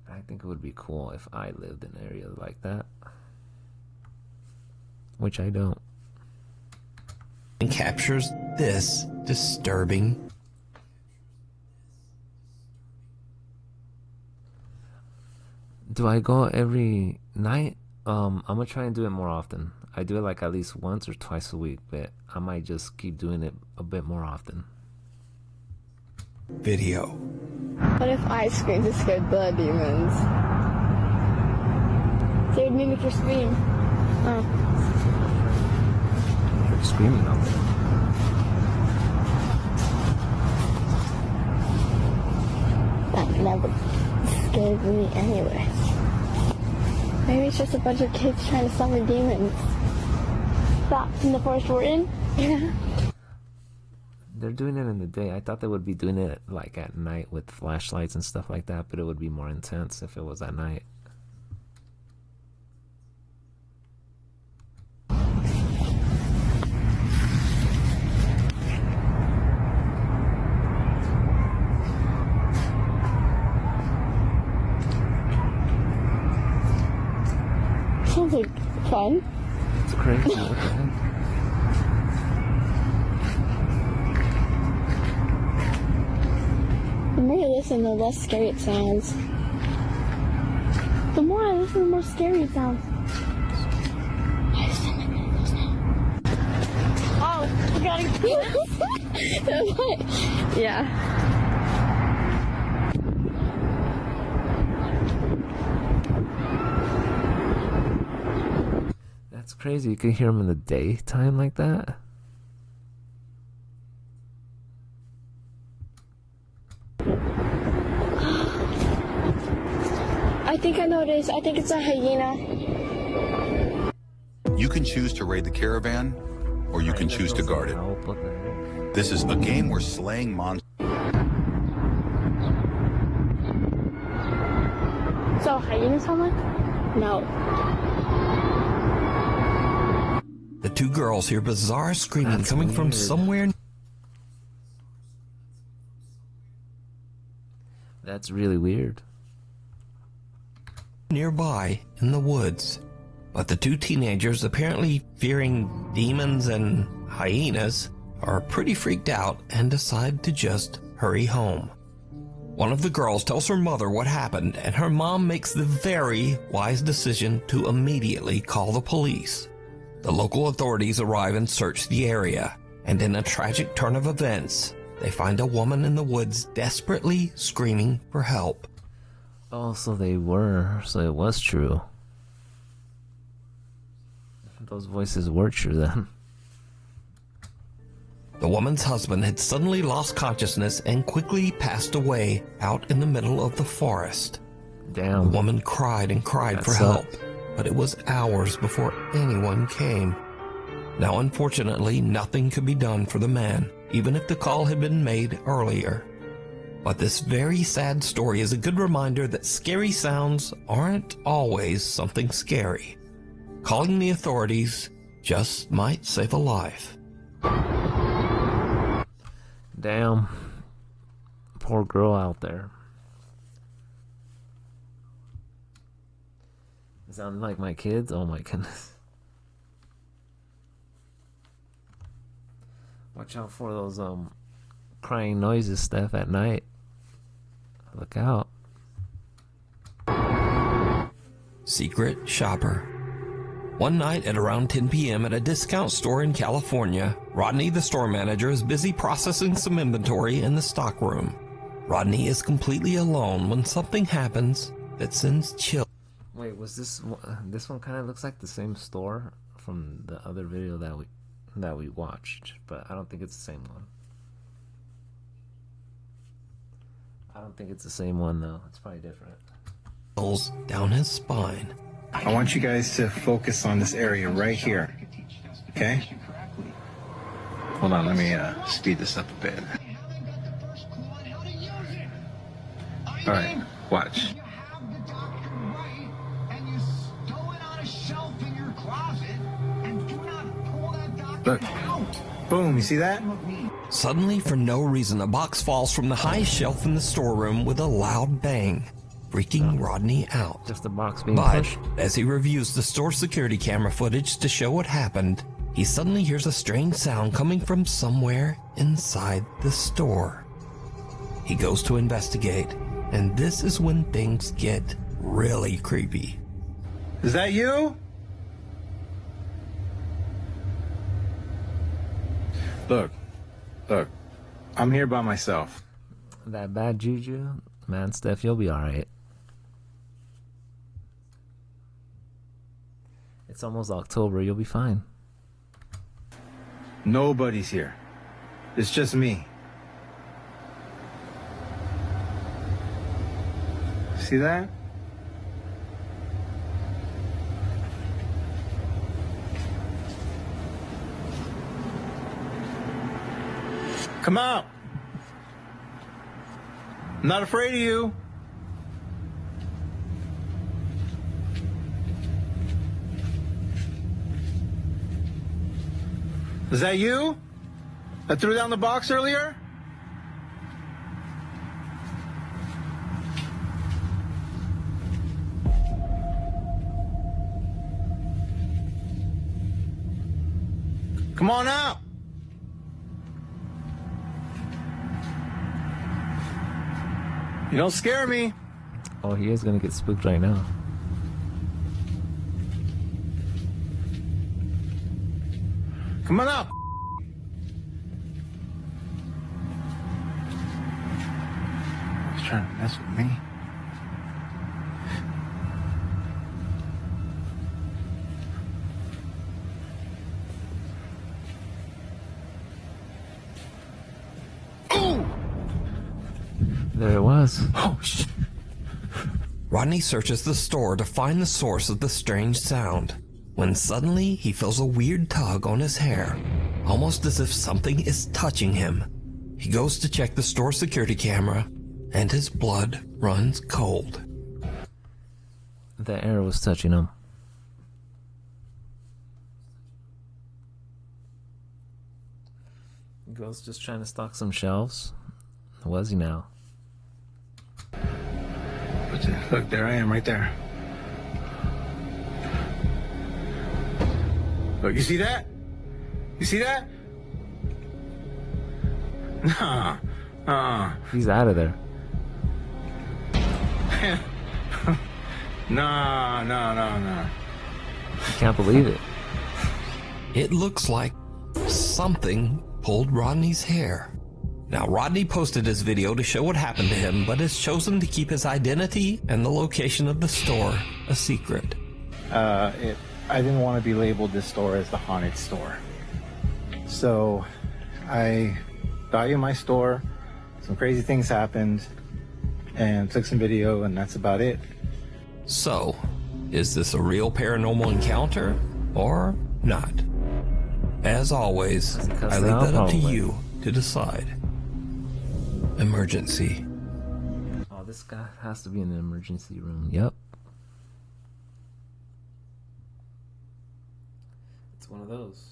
I think it would be cool if I lived in areas like that, which I don't. And captures this disturbing. Do I go every night? I'm gonna try and do it more often. I do it like at least once or twice a week, but I might just keep doing it a bit more often. Video. What if I screamed to scare the demons? They would mimic your scream. Oh. You're screaming out there. That never scared me anyway. Maybe it's just a bunch of kids trying to summon demons. That in the forest we're in? Yeah. They're doing it in the day. I thought they would be doing it like at night with flashlights and stuff like that, but it would be more intense if it was at night. Sounds like fun. It's crazy. What the heck? The more I listen, the less scary it sounds. The more I listen, the more scary it sounds. Oh, you gotta go. Yeah. That's crazy. You can hear them in the daytime like that. I think I know what it is. I think it's a hyena. You can choose to raid the caravan, or you can choose to guard it. This is a game where slaying monsters. So hyena someone? No. The two girls hear bizarre screaming coming from somewhere. That's really weird. Nearby in the woods. But the two teenagers, apparently fearing demons and hyenas, are pretty freaked out and decide to just hurry home. One of the girls tells her mother what happened, and her mom makes the very wise decision to immediately call the police. The local authorities arrive and search the area, and in a tragic turn of events, they find a woman in the woods desperately screaming for help. Oh, so it was true. those voices were true then. The woman's husband had suddenly lost consciousness and quickly passed away out in the middle of the forest. Damn. The woman cried and cried That for sucked. help, but it was hours before anyone came. Now, unfortunately, nothing could be done for the man, even if the call had been made earlier. But this very sad story is a good reminder that scary sounds aren't always something scary. Calling the authorities just might save a life. Damn. Poor girl out there. Sound like my kids? Oh my goodness. Watch out for those crying noises, Steph, at night. Look out. Secret shopper. One night at around 10 p.m. at a discount store in California, Rodney, the store manager, is busy processing some inventory in the stock room. Rodney is completely alone when something happens that sends chills. Wait, was this one kind of looks like the same store from the other video that we watched, but I don't think it's the same one. I don't think it's the same one though. It's probably different. Down his spine. I want you guys to focus on this area right here. Okay? Hold on, let me speed this up a bit. All right, watch. Look. Boom, you see that? Suddenly, for no reason, a box falls from the high shelf in the storeroom with a loud bang, freaking Rodney out. Just a box being But pushed. as he reviews the store security camera footage to show what happened, he suddenly hears a strange sound coming from somewhere inside the store. He goes to investigate, and this is when things get really creepy. Is that you? Look, I'm here by myself. That bad juju? Man, Steph, you'll be alright. It's almost October, you'll be fine. Nobody's here. It's just me. See that? Come out. I'm not afraid of you. Is that you? I threw down the box earlier? Come on out. You don't scare me. Oh, he is gonna get spooked right now. Come on up. He's trying to mess with me. There it was. Oh, shit. Rodney searches the store to find the source of the strange sound, when suddenly he feels a weird tug on his hair, almost as if something is touching him. He goes to check the store security camera, and his blood runs cold. The air was touching him. Girl's just trying to stock some shelves. Was he now? Look, there I am right there. Look, you see that? You see that? Nah. He's out of there. Nah. I can't believe it. It looks like something pulled Rodney's hair. Now, Rodney posted his video to show what happened to him, but has chosen to keep his identity and the location of the store a secret. I I didn't want to be labeled this store as the haunted store. So I got you my store, some crazy things happened, and took some video, and that's about it. So, is this a real paranormal encounter or not? As always, I leave that up to you to decide. Emergency. Oh, this guy has to be in the emergency room. Yep. It's one of those.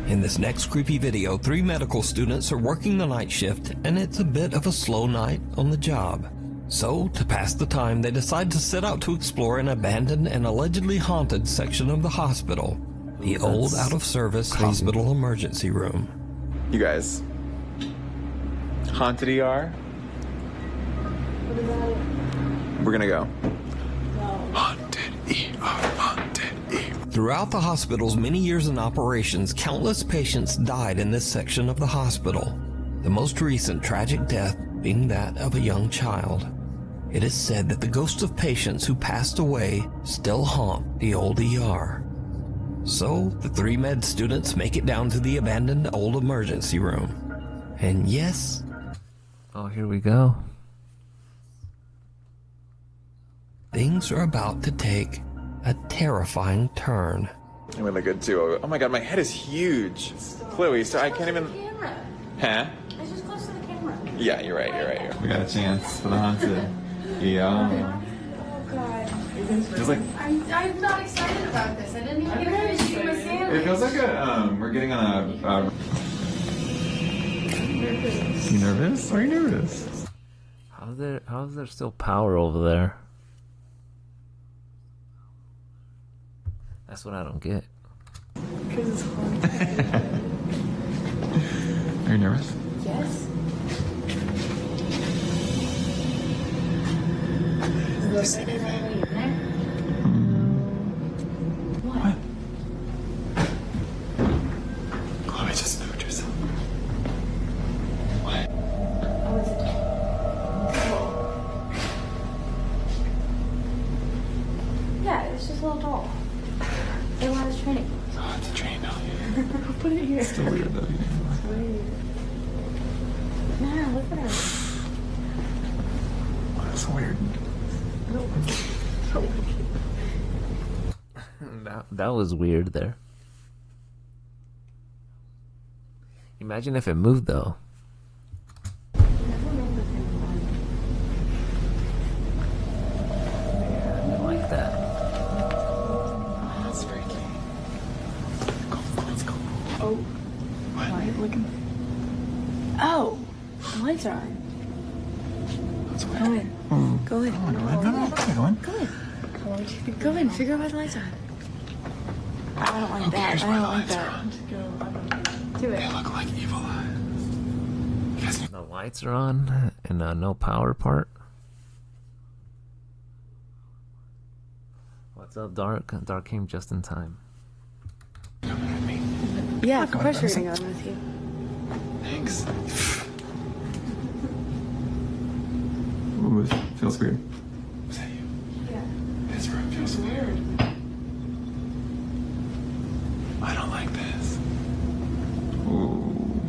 In this next creepy video, 3 medical students are working the night shift, and it's a bit of a slow night on the job. So, to pass the time, they decide to set out to explore an abandoned and allegedly haunted section of the hospital. The old out-of-service hospital emergency room. You guys. Haunted ER? We're gonna go. Haunted ER, haunted ER. Throughout the hospital's many years in operations, countless patients died in this section of the hospital. The most recent tragic death being that of a young child. It is said that the ghosts of patients who passed away still haunt the old ER. So, the 3 med students make it down to the abandoned old emergency room. And yes... Oh, here we go. Things are about to take a terrifying turn. I'm gonna look good too. Oh my god, my head is huge. Chloe, so I can't even... Huh? It's just close to the camera. Yeah, you're right. We got a chance for the haunted. Yeah. Oh god. Feels like... I'm not excited about this. I didn't even get ready to shoot my sandwich. It feels like we're getting on a... You nervous? Are you nervous? How is there still power over there? That's what I don't get. Because it's haunted. Are you nervous? Yes. What? Chloe just moved herself. What? Oh, it's a doll. Yeah, it's just a little doll. It was training. Oh, it's a training doll. I'll put it here. It's still weird though. It's weird. Nah, look at her. That's weird. That was weird there. Imagine if it moved though. Yeah, I didn't like that. That's freaky. Let's go. Oh. What? Why are you looking? Oh! The lights are on. That's weird. Go in. Go in. Go in. Go in. Go in. Figure out why the lights are on. I don't like that. I don't like that. Just go. Do it. They look like evil eyes. The lights are on and no power part. What's up, Dark? Dark came just in time. Yeah, of course we're going with you. Thanks. Ooh, it feels weird. Was that you? Yeah. This room feels weird. I don't like this. Ooh.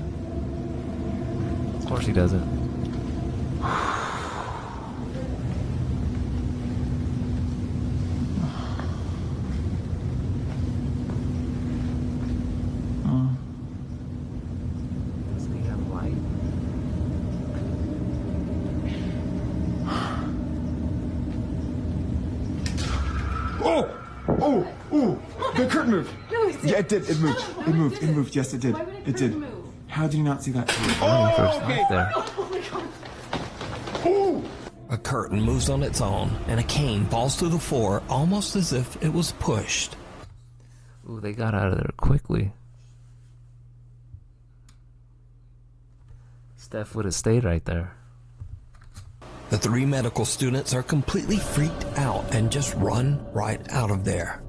Of course he doesn't. Doesn't he have light? Oh! The curtain moved. No, it did. Yeah, it did. It moved. No, It moved. It moved. Yes, it did. Why would It did. move? How did you not see that? First light there. Oh my god. A curtain moves on its own, and a cane falls to the floor almost as if it was pushed. Ooh, they got out of there quickly. Steph would have stayed right there. The 3 medical students are completely freaked out and just run right out of there.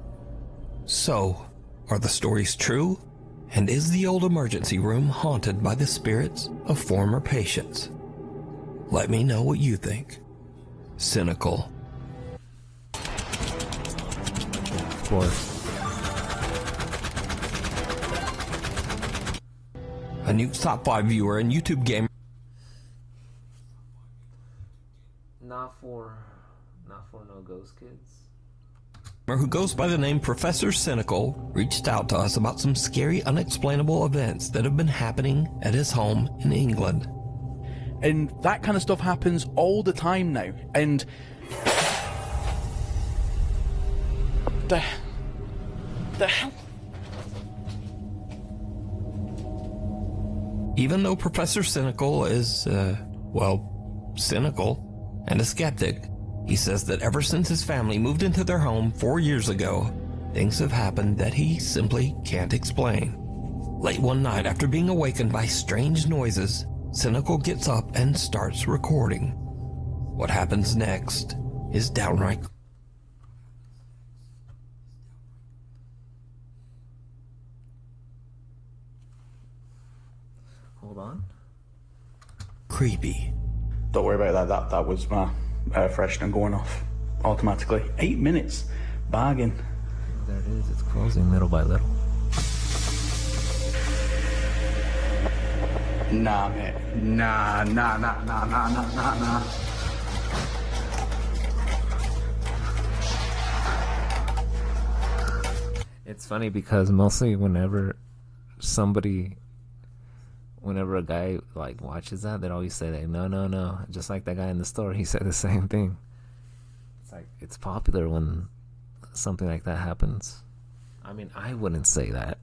So, are the stories true? And is the old emergency room haunted by the spirits of former patients? Let me know what you think. Cynical. Of course. A new top 5 viewer and YouTube gamer Not for no ghost kids. who goes by the name Professor Cynical reached out to us about some scary, unexplainable events that have been happening at his home in England. And that kind of stuff happens all the time now. And the hell? Even though Professor Cynical is, cynical and a skeptic, he says that ever since his family moved into their home 4 years ago, things have happened that he simply can't explain. Late one night, after being awakened by strange noises, Cynical gets up and starts recording. What happens next is downright Hold on. creepy. Don't worry about that. That was my air freshener going off automatically. 8 minutes. Bargain. There it is. It's closing little by little. Nah, mate. Nah. It's funny because mostly whenever a guy like watches that, they always say like, no. Just like that guy in the store, he said the same thing. It's like, it's popular when something like that happens. I mean, I wouldn't say that.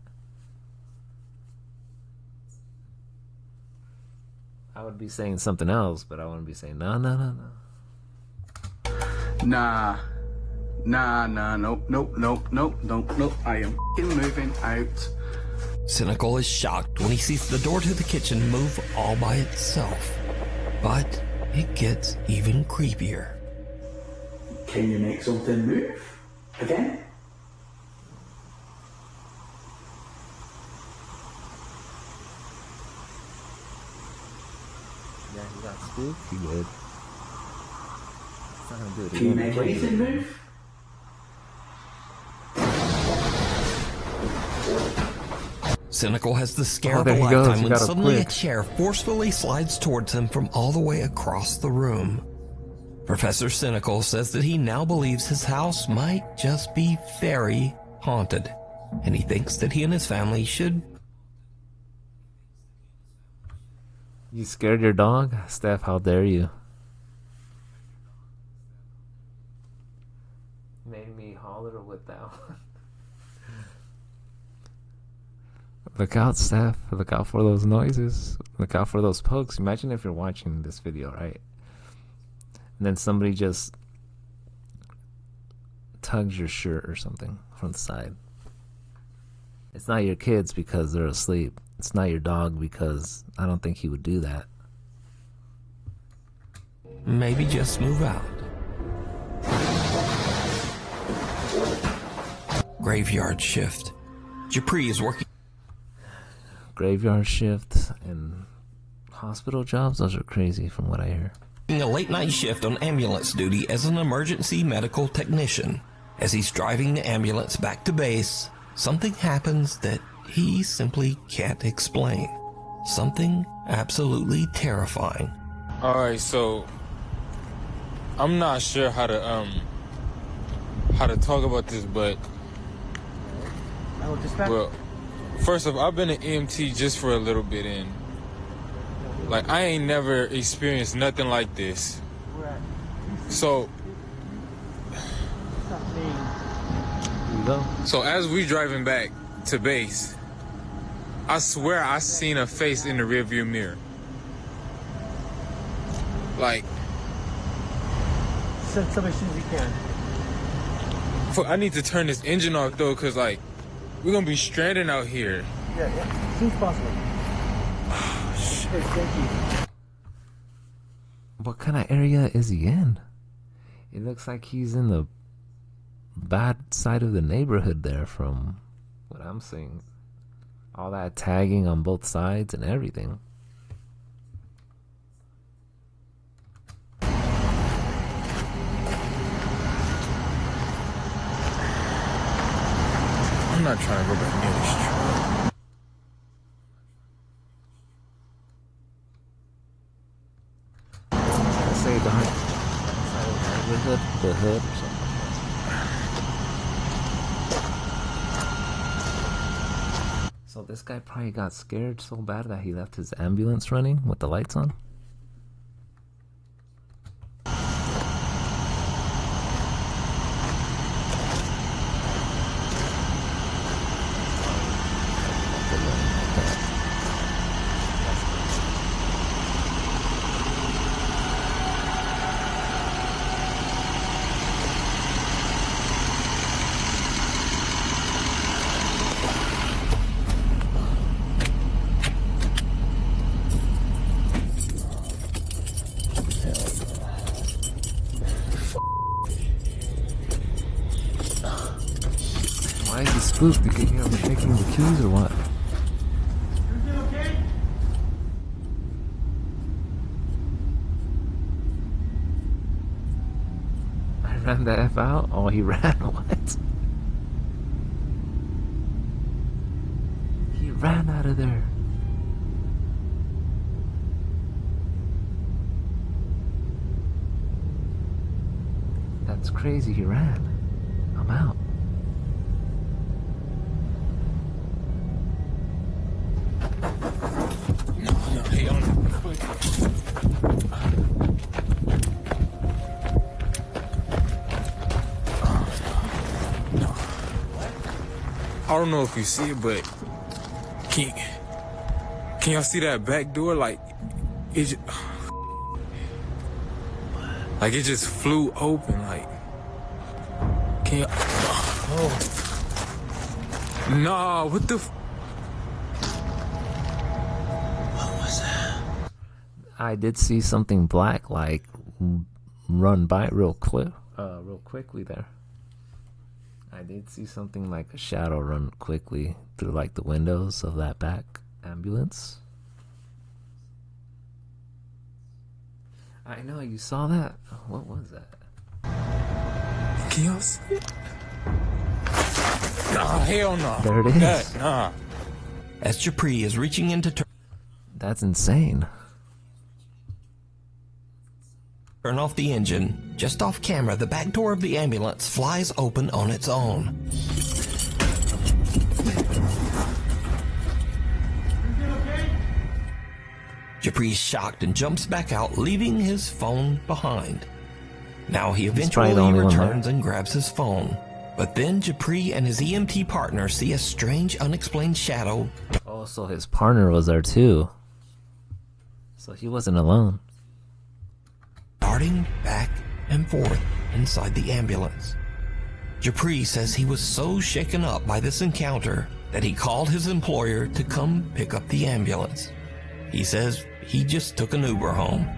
I would be saying something else, but I wouldn't be saying no. Nah, nope. I am moving out. Cynical is shocked when he sees the door to the kitchen move all by itself. But it gets even creepier. Can you make something move? Again? Yeah, he got spooked. He did. It's not gonna do it Can you again. make anything move? Cynical has the scare Oh, of there a he goes. lifetime He when got up suddenly a quick. chair forcefully slides towards him from all the way across the room. Professor Cynical says that he now believes his house might just be very haunted, and he thinks that he and his family should... You scared your dog? Steph, how dare you? Made me holler with that one. Look out, Steph. Look out for those noises. Look out for those pokes. Imagine if you're watching this video, right? And then somebody just tugs your shirt or something from the side. It's not your kids because they're asleep. It's not your dog because I don't think he would do that. Maybe just move out. Graveyard shift. Japri is working Graveyard shift and hospital jobs, those are crazy from what I hear. a late night shift on ambulance duty as an emergency medical technician. As he's driving the ambulance back to base, something happens that he simply can't explain. Something absolutely terrifying. Alright, so I'm not sure how to talk about this, but well, first off, I've been an EMT just for a little bit, and like I ain't never experienced nothing like this. So as we driving back to base, I swear I seen a face in the rearview mirror. Like, Send somebody as soon as you can. I need to turn this engine off though, cause like we're gonna be stranded out here. Yeah, as soon as possible. Okay, thank you. What kind of area is he in? It looks like he's in the bad side of the neighborhood there from what I'm seeing. All that tagging on both sides and everything. I'm not trying to go back near this truck. Say the hood or something. So this guy probably got scared so bad that he left his ambulance running with the lights on. Why is he spooked? You can hear him shaking the keys or what? I ran the F out? Oh, he ran? What? He ran out of there. That's crazy, he ran. I'm out. I don't know if you see it, but can y'all see that back door? Like it just flew open. Like, can y'all? Oh, nah, what the? What was that? I did see something black, like run by real quickly there. I did see something like a shadow run quickly through like the windows of that back ambulance. I know, you saw that? What was that? Can y'all see it? Nah, hell no. There it is. Nah. As Japri is reaching into That's insane. turn off the engine, just off camera, the back door of the ambulance flies open on its own. Japri's shocked and jumps back out, leaving his phone behind. Now he eventually returns and grabs his phone. But then Japri and his EMT partner see a strange, unexplained shadow. Oh, so his partner was there too. So he wasn't alone. Darting back and forth inside the ambulance. Japri says he was so shaken up by this encounter that he called his employer to come pick up the ambulance. He says he just took an Uber home.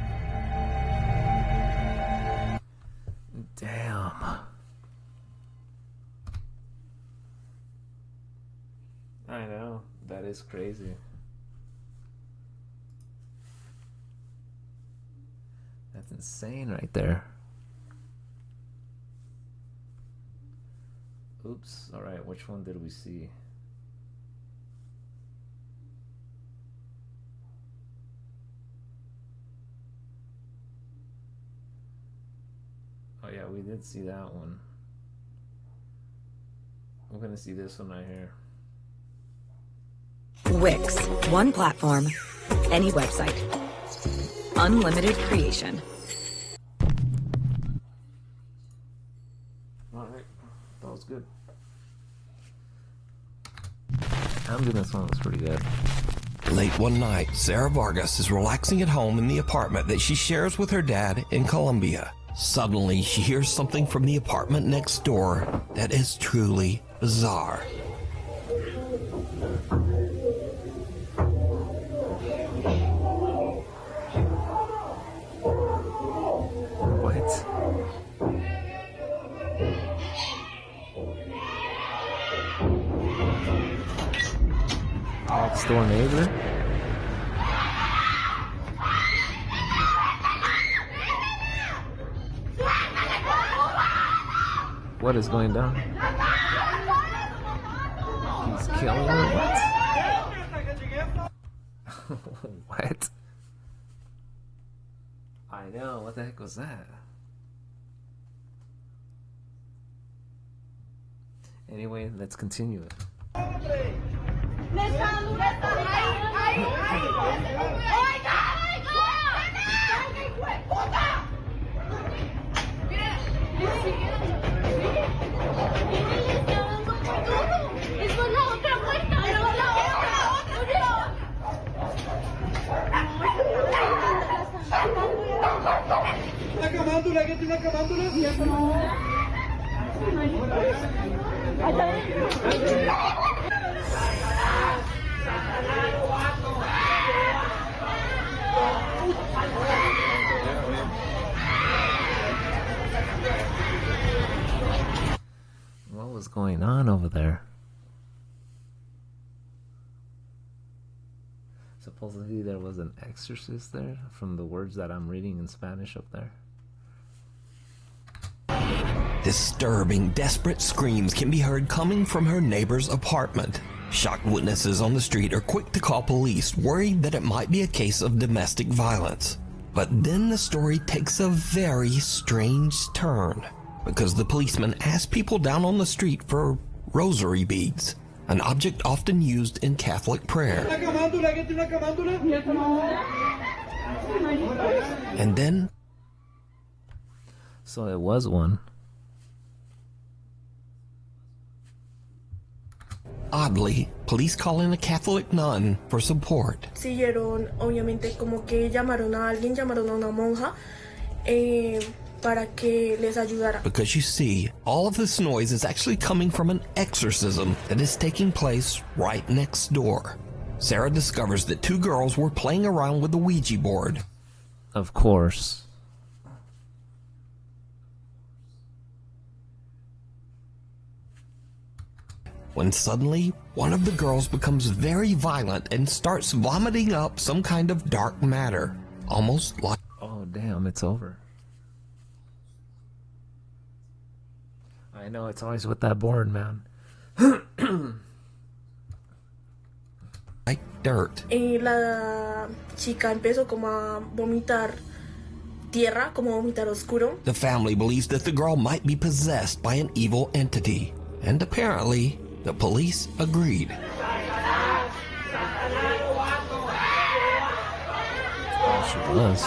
Damn. I know, that is crazy. That's insane right there. Oops, alright, which one did we see? Oh yeah, we did see that one. We're gonna see this one right here. Wix, one platform, any website. Unlimited creation. Alright, that was good. Ambulance one was pretty good. Late one night, Sarah Vargas is relaxing at home in the apartment that she shares with her dad in Colombia. Suddenly, she hears something from the apartment next door that is truly bizarre. What? Next door neighbor? What is going down? He's killing her? What? What? I know, what the heck was that? Anyway, let's continue it. What was going on over there? Supposedly there was an exorcist there, from the words that I'm reading in Spanish up there. Disturbing, desperate screams can be heard coming from her neighbor's apartment. Shocked witnesses on the street are quick to call police, worried that it might be a case of domestic violence. But then the story takes a very strange turn, because the policeman asked people down on the street for rosary beads, an object often used in Catholic prayer. And then... So it was one. Oddly, police call in a Catholic nun for support. Siguieron, obviamente, como que llamaron a alguien, llamaron a una monja para que les ayudara. Because you see, all of this noise is actually coming from an exorcism that is taking place right next door. Sarah discovers that two girls were playing around with the Ouija board. Of course. When suddenly, one of the girls becomes very violent and starts vomiting up some kind of dark matter, almost like... Oh damn, it's over. I know, it's always with that board, man. Like dirt. Y la chica empezó como a vomitar tierra, como vomitar oscuro. The family believes that the girl might be possessed by an evil entity, and apparently, the police agreed. She was.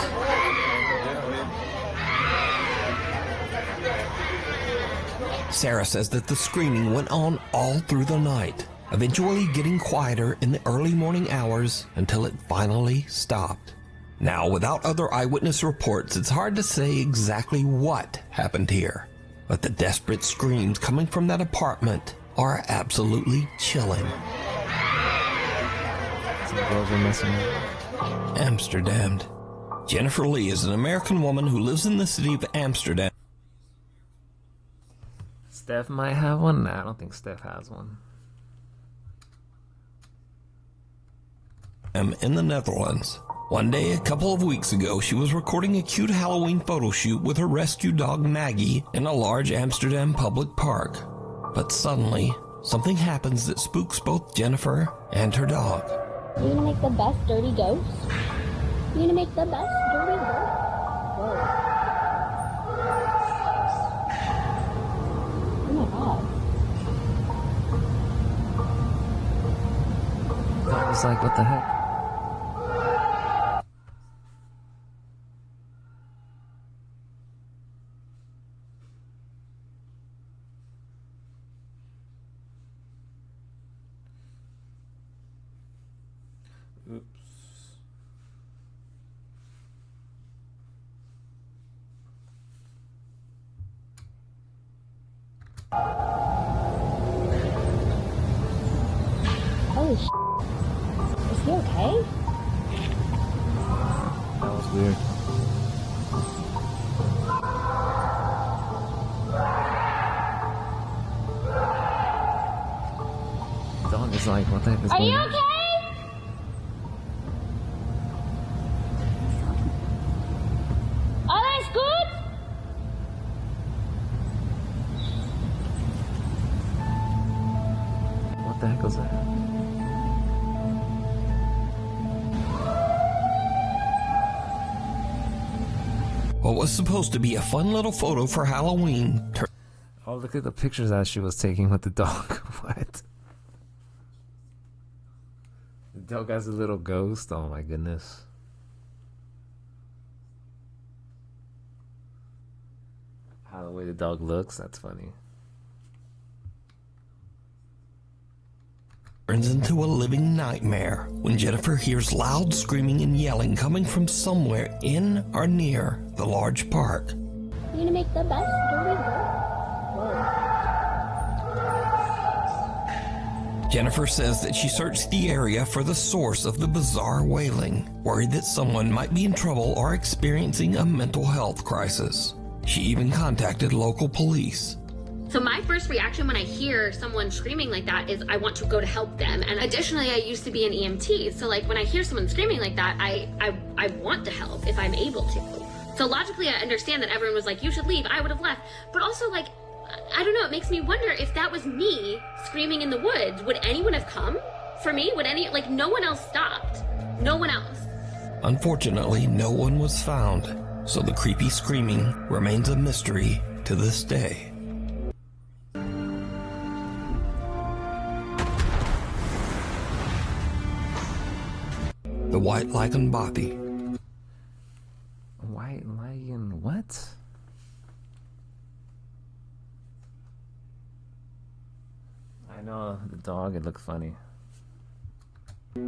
Sarah says that the screaming went on all through the night, eventually getting quieter in the early morning hours until it finally stopped. Now, without other eyewitness reports, it's hard to say exactly what happened here, but the desperate screams coming from that apartment are absolutely chilling. Some girls are messing up. Amsterdam. Jennifer Lee is an American woman who lives in the city of Amsterdam. Steph might have one? Nah, I don't think Steph has one. In the Netherlands. One day, a couple of weeks ago, she was recording a cute Halloween photo shoot with her rescue dog Maggie in a large Amsterdam public park. But suddenly, something happens that spooks both Jennifer and her dog. You gonna make the best dirty ghost? You gonna make the best dirty ghost? Whoa. Oh my god. I was like, what the heck? Holy sh**. Is he okay? That was weird. The dog is like, what the heck is going on? Are you okay? Alles gut? What the heck was that? What was supposed to be a fun little photo for Halloween turned. Oh, look at the pictures that she was taking with the dog. What? The dog has a little ghost. Oh my goodness. How the way the dog looks, that's funny. Turns into a living nightmare when Jennifer hears loud screaming and yelling coming from somewhere in or near the large park. You're gonna make the best dirty work. Jennifer says that she searched the area for the source of the bizarre wailing, worried that someone might be in trouble or experiencing a mental health crisis. She even contacted local police. So my first reaction when I hear someone screaming like that is I want to go to help them. And additionally, I used to be an EMT. So like when I hear someone screaming like that, I want to help if I'm able to. So logically, I understand that everyone was like, you should leave. I would have left. But also like, I don't know, it makes me wonder if that was me screaming in the woods, would anyone have come for me? Would any, like no one else stopped. No one else. Unfortunately, no one was found. So the creepy screaming remains a mystery to this day. The White Lagen Bothy. White Lagen what? I know the dog, it looked funny.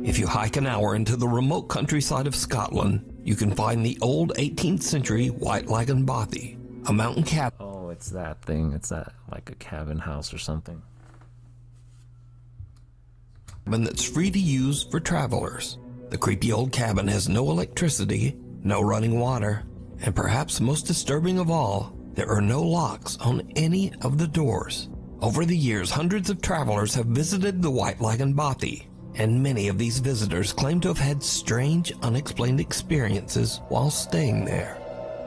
If you hike an hour into the remote countryside of Scotland, you can find the old 18th century White Lagen Bothy, a mountain cabin. Oh, it's that thing. It's that, like a cabin house or something. That's free to use for travelers. The creepy old cabin has no electricity, no running water, and perhaps most disturbing of all, there are no locks on any of the doors. Over the years, hundreds of travelers have visited the White Lagen Bothy, and many of these visitors claim to have had strange, unexplained experiences while staying there.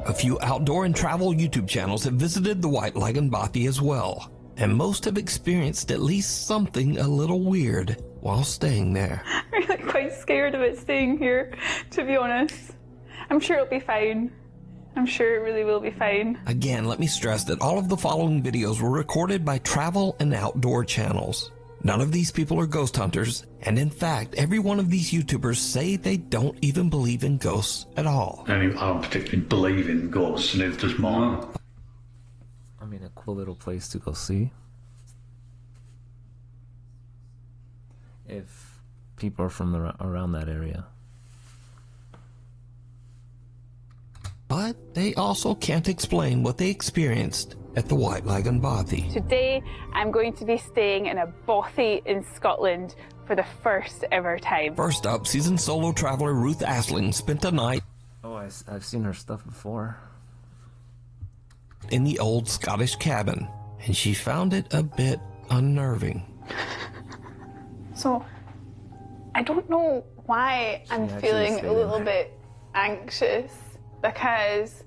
A few outdoor and travel YouTube channels have visited the White Lagen Bothy as well, and most have experienced at least something a little weird while staying there. I'm really quite scared of it staying here, to be honest. I'm sure it'll be fine. I'm sure it really will be fine. Again, let me stress that all of the following videos were recorded by travel and outdoor channels. None of these people are ghost hunters, and in fact, every one of these YouTubers say they don't even believe in ghosts at all. I don't particularly believe in ghosts, and neither does mine. I mean, a cool little place to go see. If people are from around that area. But they also can't explain what they experienced at the White Lagen Bothy. Today, I'm going to be staying in a bothy in Scotland for the first ever time. First up, seasoned solo traveler Ruth Asling spent a night I've seen her stuff before. In the old Scottish cabin, and she found it a bit unnerving. So, I don't know why I'm feeling a little bit anxious, because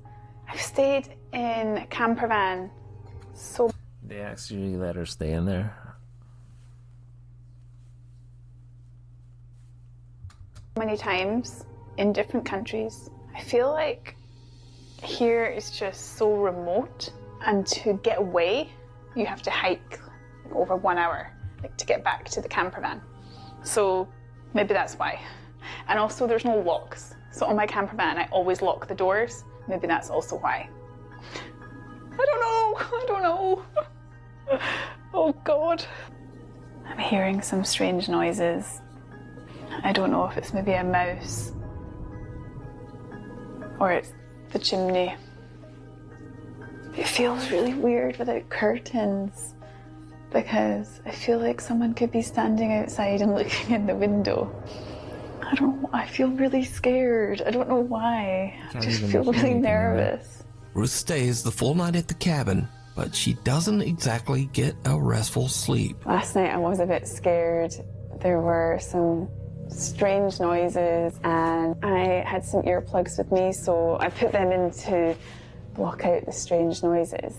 I've stayed in a camper van so They actually let her stay in there. many times in different countries. I feel like here is just so remote, and to get away, you have to hike over 1 hour, like to get back to the camper van. So maybe that's why. And also there's no locks. So on my camper van, I always lock the doors. Maybe that's also why. I don't know. Oh God. I'm hearing some strange noises. I don't know if it's maybe a mouse or it's the chimney. It feels really weird without curtains, because I feel like someone could be standing outside and looking in the window. I don't know, I feel really scared. I don't know why. I just feel really nervous. Ruth stays the full night at the cabin, but she doesn't exactly get a restful sleep. Last night I was a bit scared. There were some strange noises, and I had some earplugs with me, so I put them in to block out the strange noises.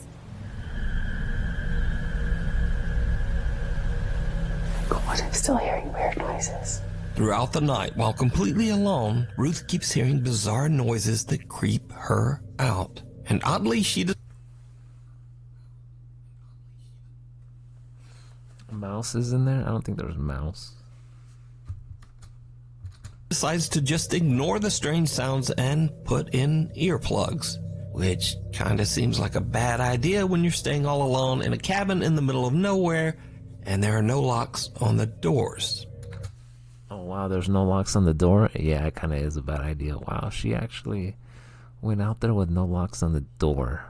Go God, I'm still hearing weird noises. Throughout the night, while completely alone, Ruth keeps hearing bizarre noises that creep her out. And oddly, she Mouse is in there? I don't think there's a mouse. decides to just ignore the strange sounds and put in earplugs, which kinda seems like a bad idea when you're staying all alone in a cabin in the middle of nowhere and there are no locks on the doors. Oh wow, there's no locks on the door? Yeah, it kinda is a bad idea. Wow, she actually went out there with no locks on the door.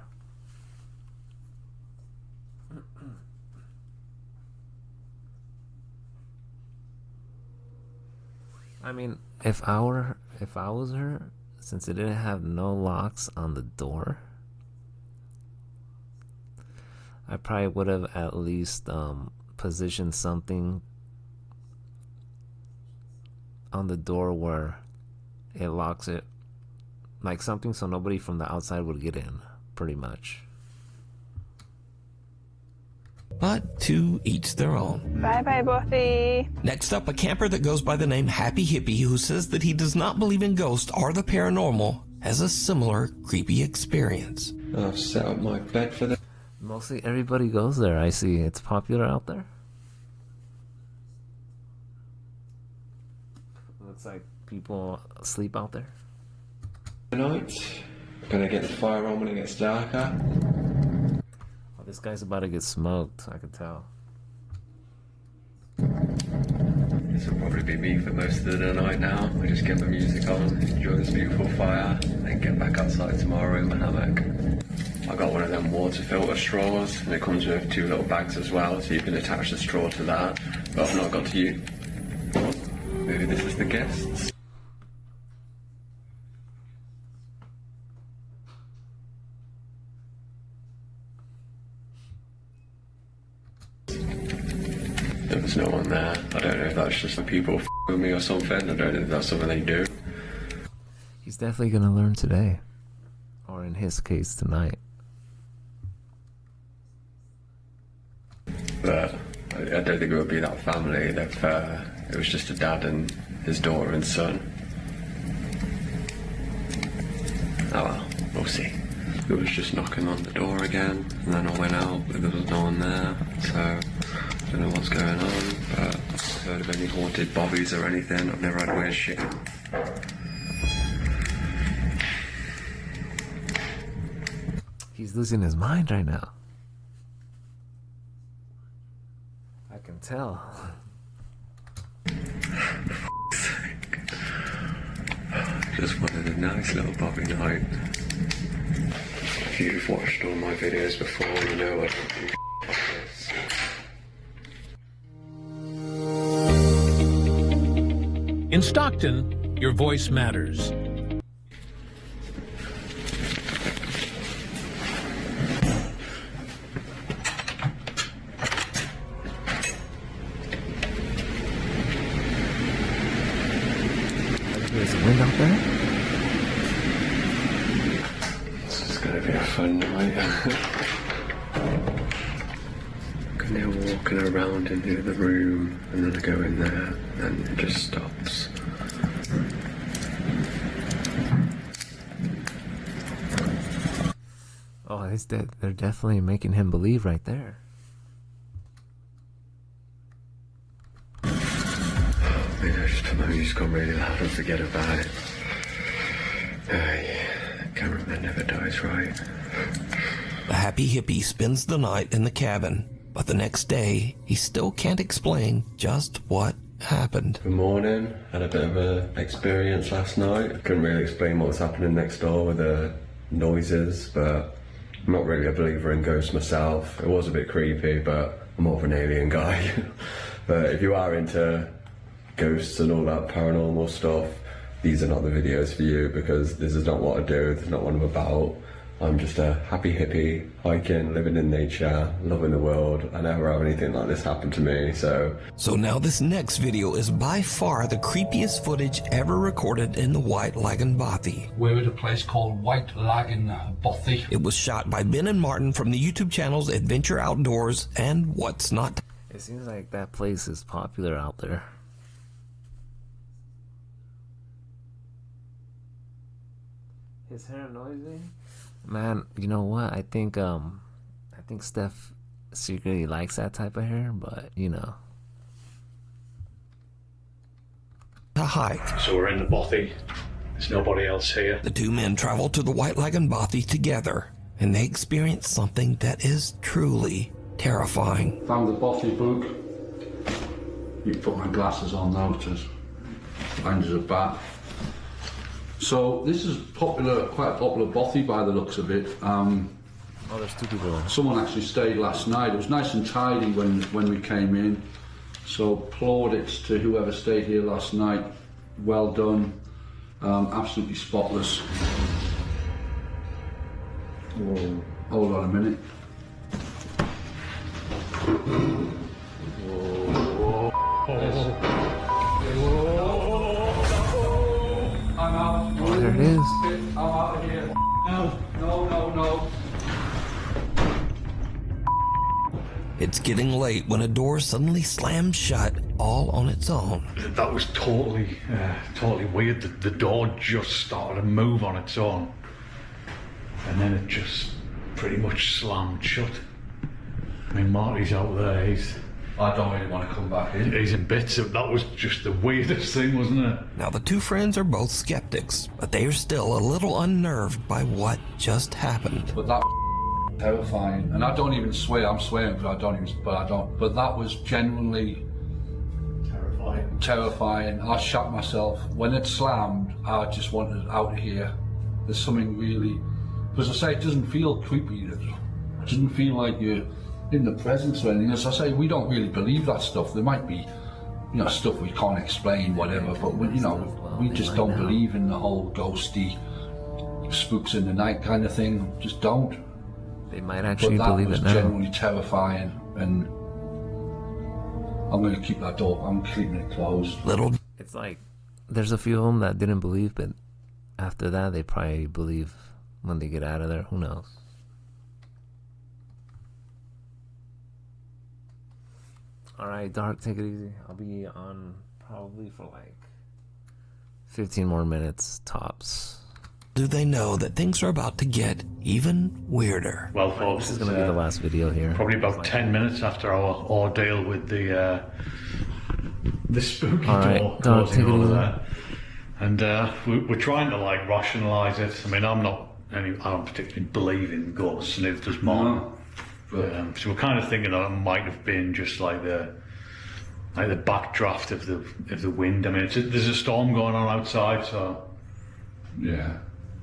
I mean, if I was her, since it didn't have no locks on the door, I probably would have at least positioned something on the door where it locks it, like something so nobody from the outside would get in, pretty much. But to each their own. Bye bye, Bothy. Next up, a camper that goes by the name Happy Hippie, who says that he does not believe in ghosts or the paranormal, has a similar creepy experience. I've set up my bed for them. Mostly everybody goes there, I see. It's popular out there. Looks like people sleep out there. Tonight, gonna get the fire on when it gets darker. Oh, this guy's about to get smoked, I can tell. This will probably be me for most of the night now. I just get the music on, enjoy this beautiful fire, and get back outside tomorrow in my hammock. I got one of them water filter straws, and it comes with 2 little bags as well, so you can attach the straw to that. But I've not got to use. Maybe this is the guests. There was no one there. I don't know if that's just the people with me or something. I don't know if that's something they do. He's definitely gonna learn today. Or in his case, tonight. But I don't think it would be that family. It was just a dad and his daughter and son. Oh well, we'll see. It was just knocking on the door again, and then I went out, but there was no one there, so I don't know what's going on, but I've heard of any haunted bobbies or anything. I've never had weird shit. He's losing his mind right now. I can tell. Just wanted a nice little bobby night. If you've watched all my videos before, you know I don't do like this. In Stockton, your voice matters. There's a wind out there? This is going to be a fun night. I'm now walking around into the room, and then I go in there, and it just stops. Oh, they're definitely making him believe right there. Maybe I just put my music on really loud and forget about it. Cameraman never dies, right? The Happy Hippie spends the night in the cabin, but the next day, he still can't explain just what happened. Good morning. Had a bit of an experience last night. I couldn't really explain what was happening next door with the noises, but I'm not really a believer in ghosts myself. It was a bit creepy, but I'm more of an alien guy. But if you are into ghosts and all that paranormal stuff, these are not the videos for you, because this is not what I do, this is not what I'm about. I'm just a happy hippie, hiking, living in nature, loving the world. I never have anything like this happen to me, so... So now this next video is by far the creepiest footage ever recorded in the White Lagen Bothy. We're at a place called White Lagen Bothy. It was shot by Ben and Martin from the YouTube channels Adventure Outdoors and What's Not. It seems like that place is popular out there. His hair noisy? Man, you know what? I think Steph secretly likes that type of hair, but you know. A hike. So we're in the Bothy. There's nobody else here. The two men travel to the White Lagen Bothy together, and they experience something that is truly terrifying. Found the Bothy book. You put my glasses on now to find us a bat. So this is popular, quite a popular Bothy by the looks of it. Oh, there's two people. Someone actually stayed last night. It was nice and tidy when we came in. So plaudits to whoever stayed here last night. Well done. Absolutely spotless. Whoa. Hold on a minute. Whoa. I'm out. Oh, there it is. I'm out of here. No. It's getting late when a door suddenly slams shut all on its own. That was totally weird. The door just started to move on its own. And then it just pretty much slammed shut. I mean, Marty's out there. I don't really want to come back in. He's in bits. That was just the weirdest thing, wasn't it? Now, the two friends are both skeptics, but they are still a little unnerved by what just happened. But that was terrifying. And I don't even swear. I'm swearing, but I don't. But that was genuinely terrifying. I shot myself. When it slammed, I just wanted out of here. There's something really... Because I say, it doesn't feel creepy. It doesn't feel like you're in the presence or anything. As I say, we don't really believe that stuff. There might be, stuff we can't explain, whatever, but we just don't believe in the whole ghosty, spooks in the night kind of thing. Just don't. They might actually believe it now. That was genuinely terrifying, and I'm going to keep that door. I'm keeping it closed. It's like there's a few of them that didn't believe, but after that they probably believe when they get out of there. Who knows? Alright, Dark, take it easy. I'll be on probably for like 15 more minutes tops. Do they know that things are about to get even weirder? Well, folks, this is going to be the last video here. Probably about 10 minutes after our ordeal with the spooky door closing over there. And we're trying to like rationalise it. I mean, I don't particularly believe in ghosts, and neither does Mom. So we're kind of thinking that it might have been just like the backdraft of the wind. I mean, there's a storm going on outside, so yeah.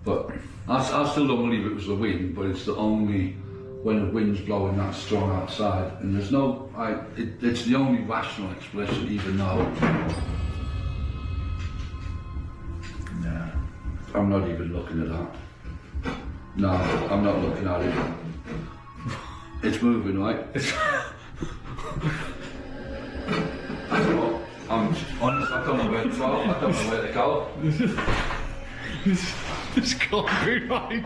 But I still don't believe it was the wind. But it's only when the wind's blowing that strong outside, and there's no. It's the only rational explanation, even though. Yeah. I'm not even looking at that. No, I'm not looking at it. It's moving, right? I don't know. I'm honest, I don't know where to go. I don't know where to go. This can't be right.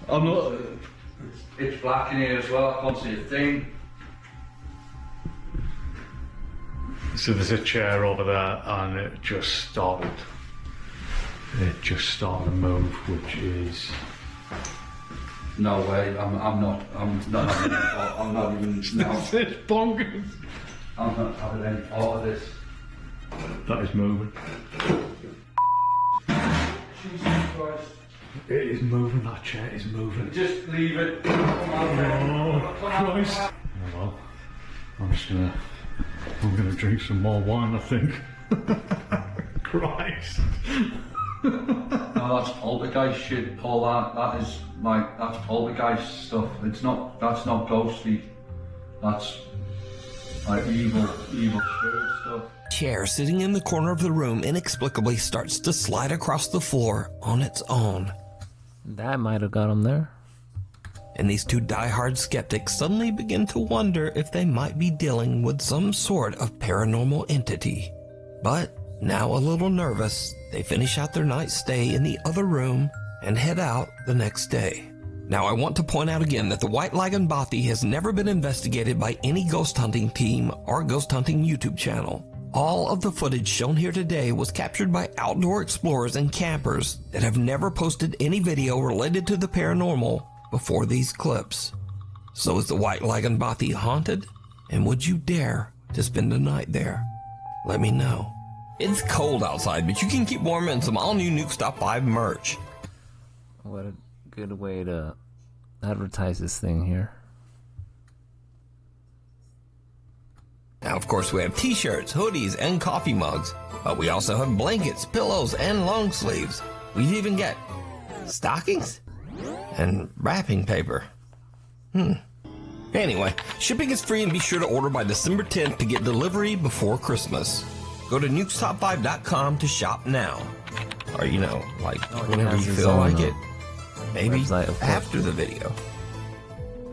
I'm not. It's black in here as well. I can't see a thing. So there's a chair over there, and it just started to move, which is. No way, I'm not even now. It's bonkers. I'm not having any part of this. That is moving. Jesus Christ. It is moving, that chair is moving. Just leave it. Oh, Christ. Oh, well, I'm gonna drink some more wine, I think. Christ. No, that's poltergeist shit, Paul. That's poltergeist stuff. That's not ghostly. That's like evil spirit stuff. Chair sitting in the corner of the room inexplicably starts to slide across the floor on its own. That might have got him there. And these two diehard skeptics suddenly begin to wonder if they might be dealing with some sort of paranormal entity. But now a little nervous, they finish out their night stay in the other room and head out the next day. Now I want to point out again that the White Lagen Bothy has never been investigated by any ghost hunting team or ghost hunting YouTube channel. All of the footage shown here today was captured by outdoor explorers and campers that have never posted any video related to the paranormal before these clips. So is the White Lagen Bothy haunted? And would you dare to spend the night there? Let me know. It's cold outside, but you can keep warm in some all-new Nuke Top 5 merch. What a good way to advertise this thing here. Now, of course, we have t-shirts, hoodies, and coffee mugs, but we also have blankets, pillows, and long sleeves. We even get stockings and wrapping paper. Anyway, shipping is free, and be sure to order by December 10th to get delivery before Christmas. Go to nukestop5.com to shop now. Or, you know, like whenever you feel like it. Maybe after the video.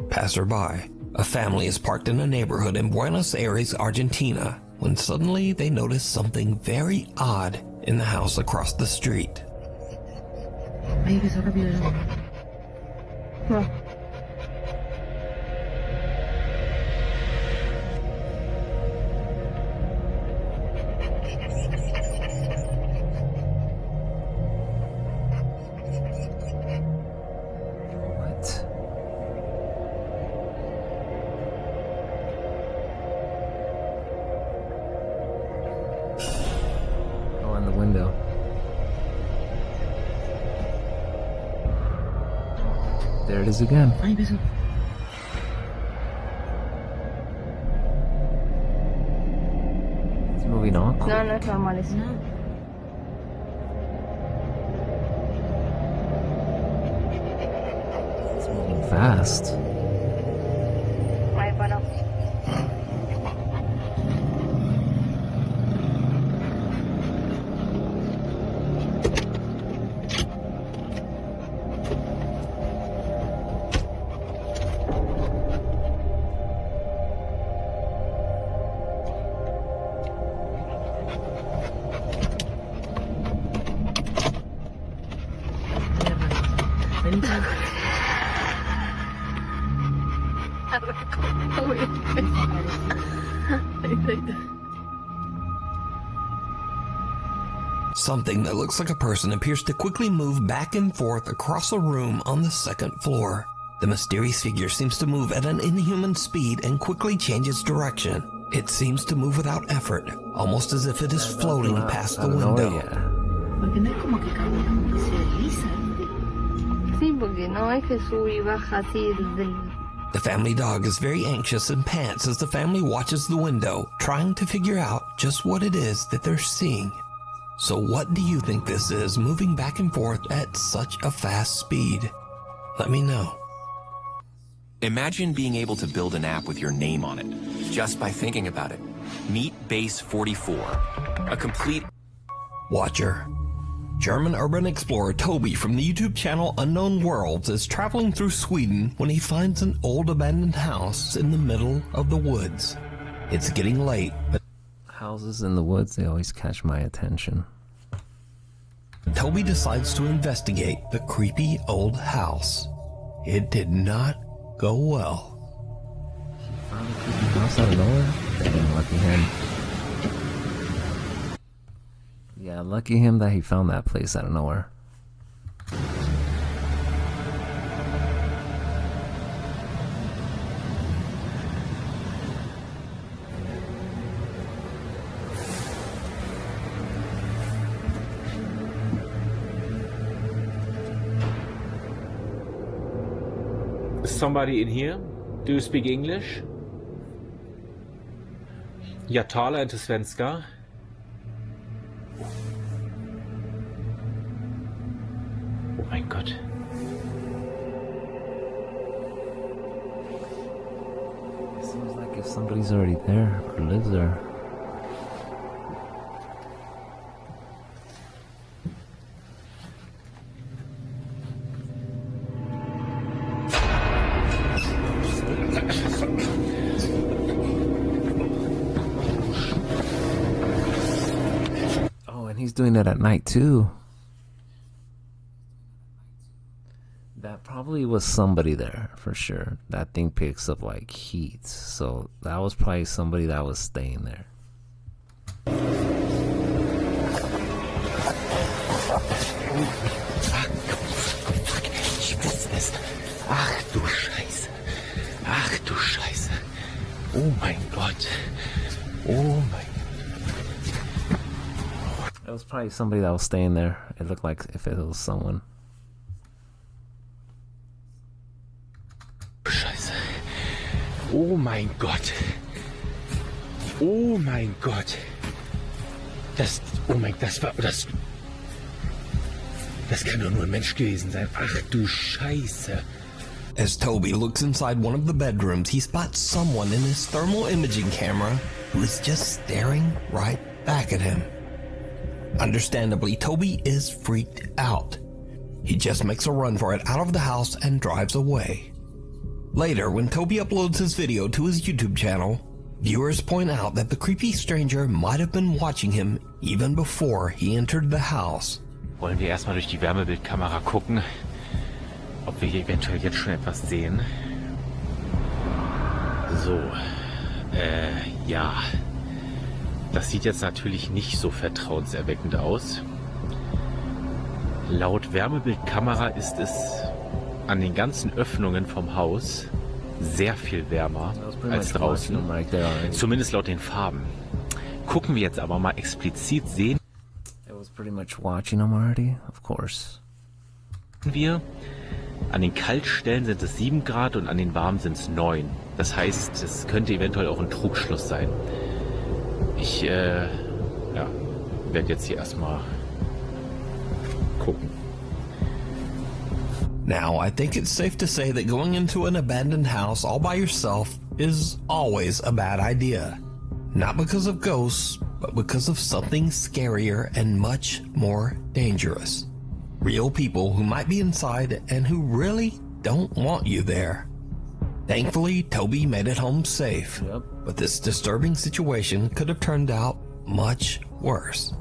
Passerby. A family is parked in a neighborhood in Buenos Aires, Argentina, when suddenly they notice something very odd in the house across the street. There it is again. It's moving on. No es normal eso. It's moving fast. Ahí paró. Something that looks like a person appears to quickly move back and forth across a room on the second floor. The mysterious figure seems to move at an inhuman speed and quickly changes direction. It seems to move without effort, almost as if it is floating past the window. Porque no es como que camina, como que se desliza. Sí, porque no es que sube y baja así del... The family dog is very anxious and pants as the family watches the window, trying to figure out just what it is that they're seeing. So what do you think this is, moving back and forth at such a fast speed? Let me know. Imagine being able to build an app with your name on it, just by thinking about it. Meet Base 44, a complete... Watcher. German urban explorer Toby from the YouTube channel Unknown Worlds is traveling through Sweden when he finds an old abandoned house in the middle of the woods. It's getting late, but houses in the woods, they always catch my attention. Toby decides to investigate the creepy old house. It did not go well. Found a creepy house out of nowhere? Damn, lucky him. Yeah, lucky him that he found that place out of nowhere. Somebody in here? Do you speak English? Jag talar inte svenska. Oh mein Gott. It seems like if somebody's already there or lives there. He's doing it at night too. That probably was somebody there for sure. That thing picks up like heat, so that was probably somebody that was staying there. Ach du Scheiße. Ach du Scheiße. Oh mein Gott. Oh mein. It was probably somebody that was staying there. It looked like if it was someone. Scheiße. Oh mein Gott. Oh mein Gott. Das kann doch nur ein Mensch gewesen sein. Ach du Scheiße. As Toby looks inside one of the bedrooms, he spots someone in his thermal imaging camera who is just staring right back at him. Understandably, Toby is freaked out. He just makes a run for it out of the house and drives away. Later, when Toby uploads his video to his YouTube channel, viewers point out that the creepy stranger might have been watching him even before he entered the house. Wollen wir erstmal durch die Wärmebildkamera gucken, ob wir hier eventuell jetzt schon etwas sehen. So, ja. Das sieht jetzt natürlich nicht so vertrauenserweckend aus. Laut Wärmebildkamera ist es an den ganzen Öffnungen vom Haus sehr viel wärmer als draußen. Zumindest laut den Farben. Gucken wir jetzt aber mal explizit sehen. It was pretty much watching them already, of course. Wir an den Kaltstellen sind es 7 Grad und an den warmen sind es 9. Das heißt, es könnte eventuell auch ein Trugschluss sein. Ich werde jetzt hier erstmal gucken. Now, I think it's safe to say that going into an abandoned house all by yourself is always a bad idea. Not because of ghosts, but because of something scarier and much more dangerous. Real people who might be inside and who really don't want you there. Thankfully, Toby made it home safe, but this disturbing situation could have turned out much worse.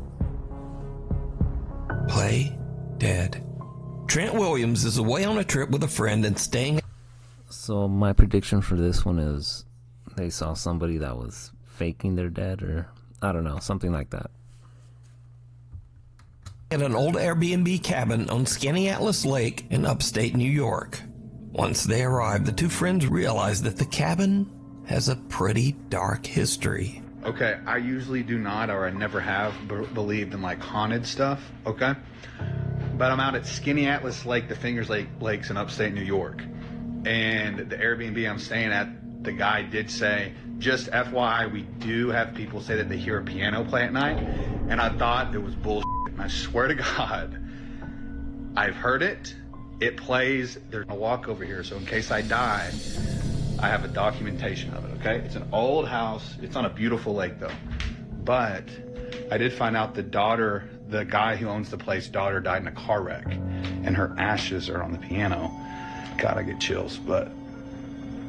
Play dead. Trent Williams is away on a trip with a friend and staying. So my prediction for this one is they saw somebody that was faking their dead, or I don't know, something like that. At an old Airbnb cabin on Skaneateles Lake in upstate New York. Once they arrived, the two friends realized that the cabin has a pretty dark history. Okay, I usually do not, or I never have believed in like haunted stuff, okay? But I'm out at Skaneateles Lake, the Fingers Lakes in upstate New York. And the Airbnb I'm staying at, the guy did say, just FYI, we do have people say that they hear a piano play at night. And I thought it was bullshit. And I swear to God, I've heard it. It plays. There's a walk over here, so in case I die, I have a documentation of it, okay? It's an old house. It's on a beautiful lake, though. But I did find out the daughter, the guy who owns the place, daughter died in a car wreck, and her ashes are on the piano. God, I get chills, but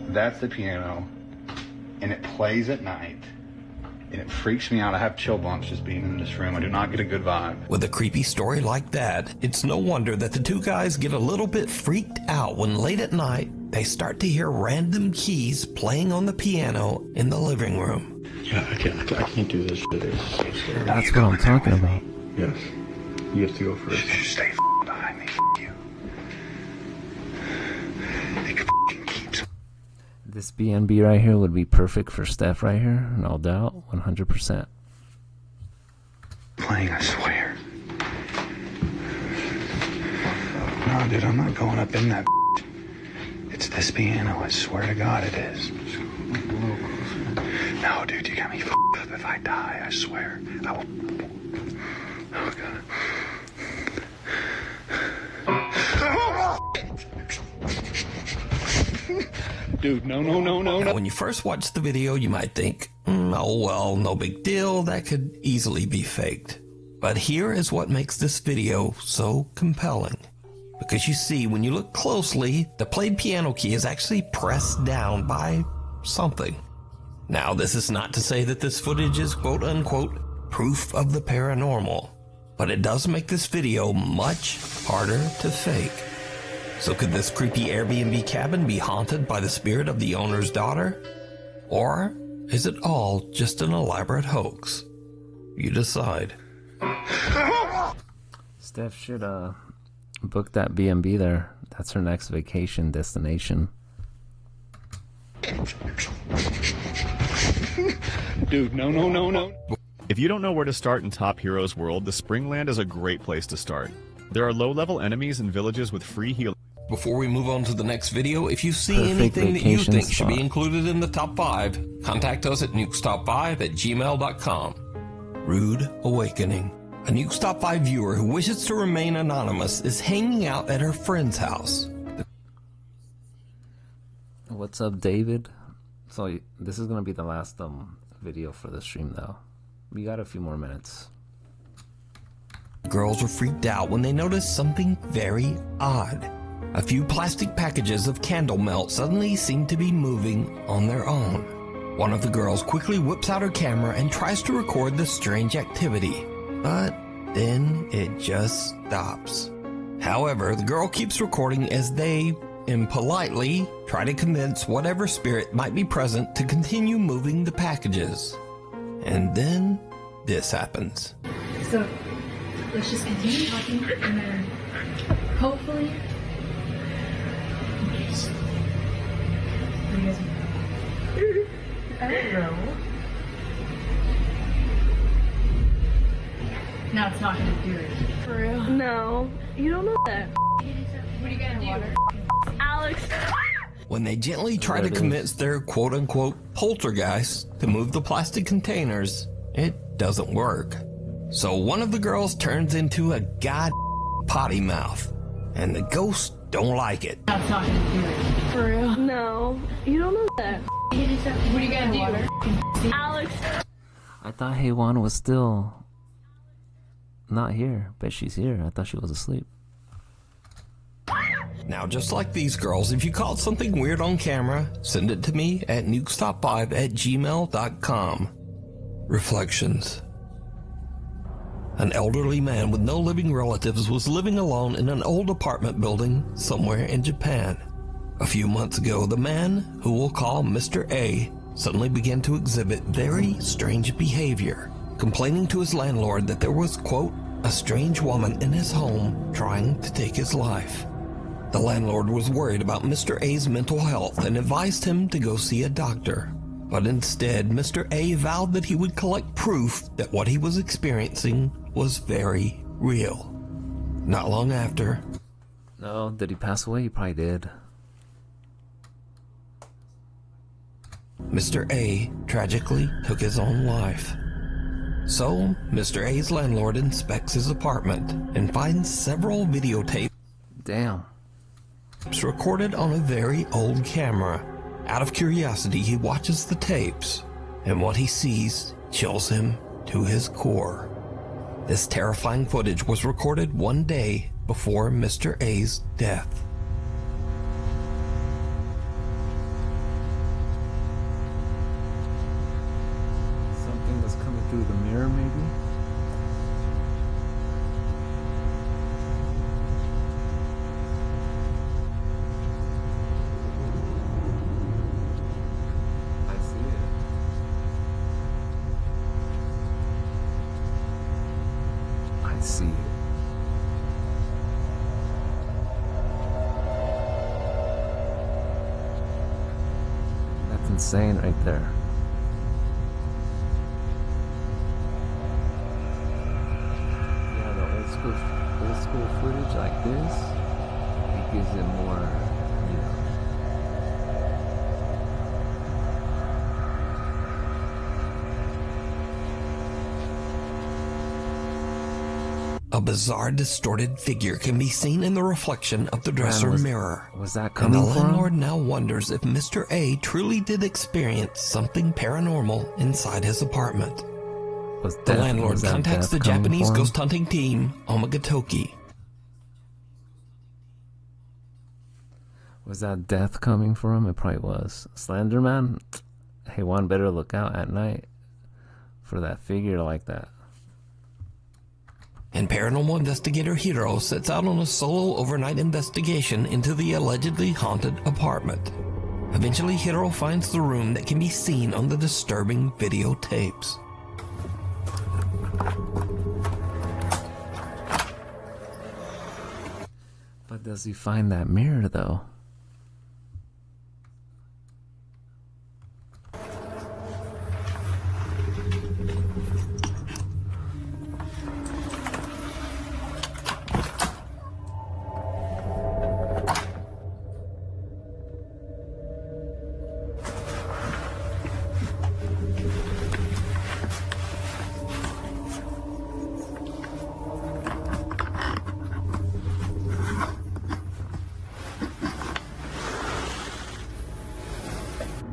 that's the piano, and it plays at night, and it freaks me out. I have chill bumps just being in this room. I do not get a good vibe. With a creepy story like that, it's no wonder that the two guys get a little bit freaked out when late at night they start to hear random keys playing on the piano in the living room. Yeah, I can't do this shit. It's so scary. That's what I'm talking about. Yes. You have to go first. Stay behind me. You. They could keep. This BNB right here would be perfect for Steph right here, no doubt, 100%. Playing, I swear. No, dude, I'm not going up in that. It's this piano, I swear to God it is. No, dude, you got me up. If I die, I swear, I will. Oh, God. Dude, no. When you first watch the video, you might think, oh well, no big deal, that could easily be faked. But here is what makes this video so compelling. Because you see, when you look closely, the played piano key is actually pressed down by something. Now, this is not to say that this footage is quote-unquote proof of the paranormal, but it does make this video much harder to fake. So could this creepy Airbnb cabin be haunted by the spirit of the owner's daughter? Or is it all just an elaborate hoax? You decide. Steph should book that B&B there. That's her next vacation destination. Dude, no. If you don't know where to start in Top Heroes World, the Springland is a great place to start. There are low-level enemies and villages with free healing. Before we move on to the next video, if you see anything that you think should be included in the top 5, contact us at nukestop5@gmail.com. Rude Awakening. A Nukes Top 5 viewer who wishes to remain anonymous is hanging out at her friend's house. What's up, David? So this is gonna be the last video for the stream, though. We got a few more minutes. The girls were freaked out when they noticed something very odd. A few plastic packages of candle melt suddenly seemed to be moving on their own. One of the girls quickly whips out her camera and tries to record the strange activity, but then it just stops. However, the girl keeps recording as they, impolitely, try to convince whatever spirit might be present to continue moving the packages. And then this happens. So let's just continue talking and then hopefully. What do you guys mean? I don't know. No, it's not gonna do it. For real? No. You don't know that. What are you gonna do? Alex. When they gently try to convince their quote-unquote poltergeist to move the plastic containers, it doesn't work. So one of the girls turns into a potty mouth, and the ghosts don't like it. No, it's not gonna do it. For real? No. You don't know that. What are you gonna do? Alex. I thought Haywan was still not here, but she's here. I thought she was asleep. Now, just like these girls, if you caught something weird on camera, send it to me at nukestop5@gmail.com. Reflections. An elderly man with no living relatives was living alone in an old apartment building somewhere in Japan. A few months ago, the man, who we'll call Mr. A, suddenly began to exhibit very strange behavior, complaining to his landlord that there was, quote, a strange woman in his home trying to take his life. The landlord was worried about Mr. A's mental health and advised him to go see a doctor. But instead, Mr. A vowed that he would collect proof that what he was experiencing was very real. Not long after... No, did he pass away? He probably did. Mr. A tragically took his own life. So, Mr. A's landlord inspects his apartment and finds several videotapes. Damn. Recorded on a very old camera. Out of curiosity, he watches the tapes, and what he sees chills him to his core. This terrifying footage was recorded one day before Mr. A's death. Something that's coming through the mirror, maybe? See it. That's insane right there. Yeah, the old school footage like this, it gives it more, you know. A bizarre, distorted figure can be seen in the reflection of the dresser mirror. Was that coming and the from? landlord now wonders if Mr. A truly did experience something paranormal inside his apartment. The landlord contacts the Japanese ghost hunting team, Omagatoki. Was that death coming for him? It probably was. Slenderman? Hey, one better look out at night for that figure like that. and paranormal investigator Hiro sets out on a solo overnight investigation into the allegedly haunted apartment. Eventually, Hiro finds the room that can be seen on the disturbing videotapes. But does he find that mirror, though?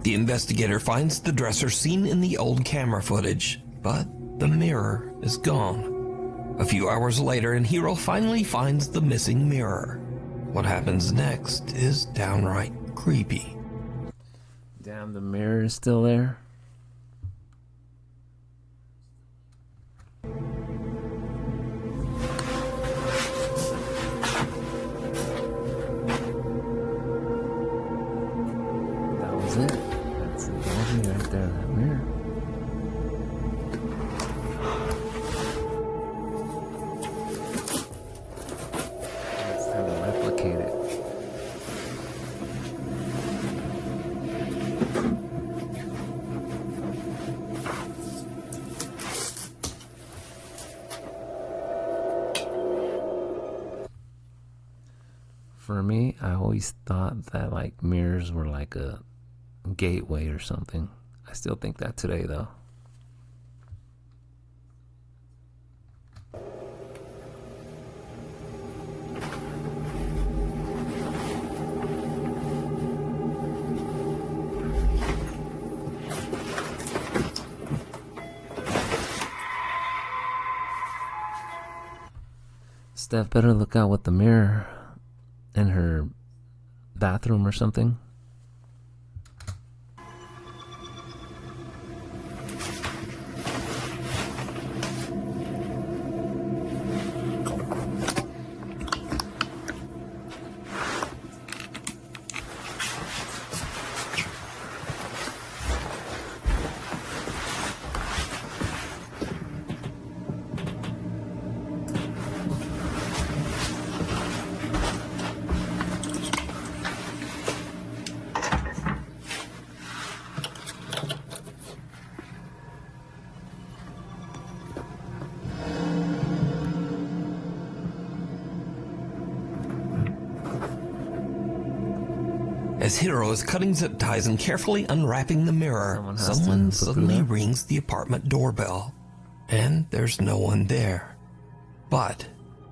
The investigator finds the dresser seen in the old camera footage, but the mirror is gone. A few hours later, and Hiro finally finds the missing mirror. What happens next is downright creepy. Damn, the mirror is still there. That was it. That's the body right there, that mirror. It's time to replicate it. For me, I always thought that like mirrors were like a gateway or something. I still think that today, though. Steph better look out with the mirror in her bathroom or something. As Hiro is cutting zip ties and carefully unwrapping the mirror, someone suddenly rings the apartment doorbell. And there's no one there. But,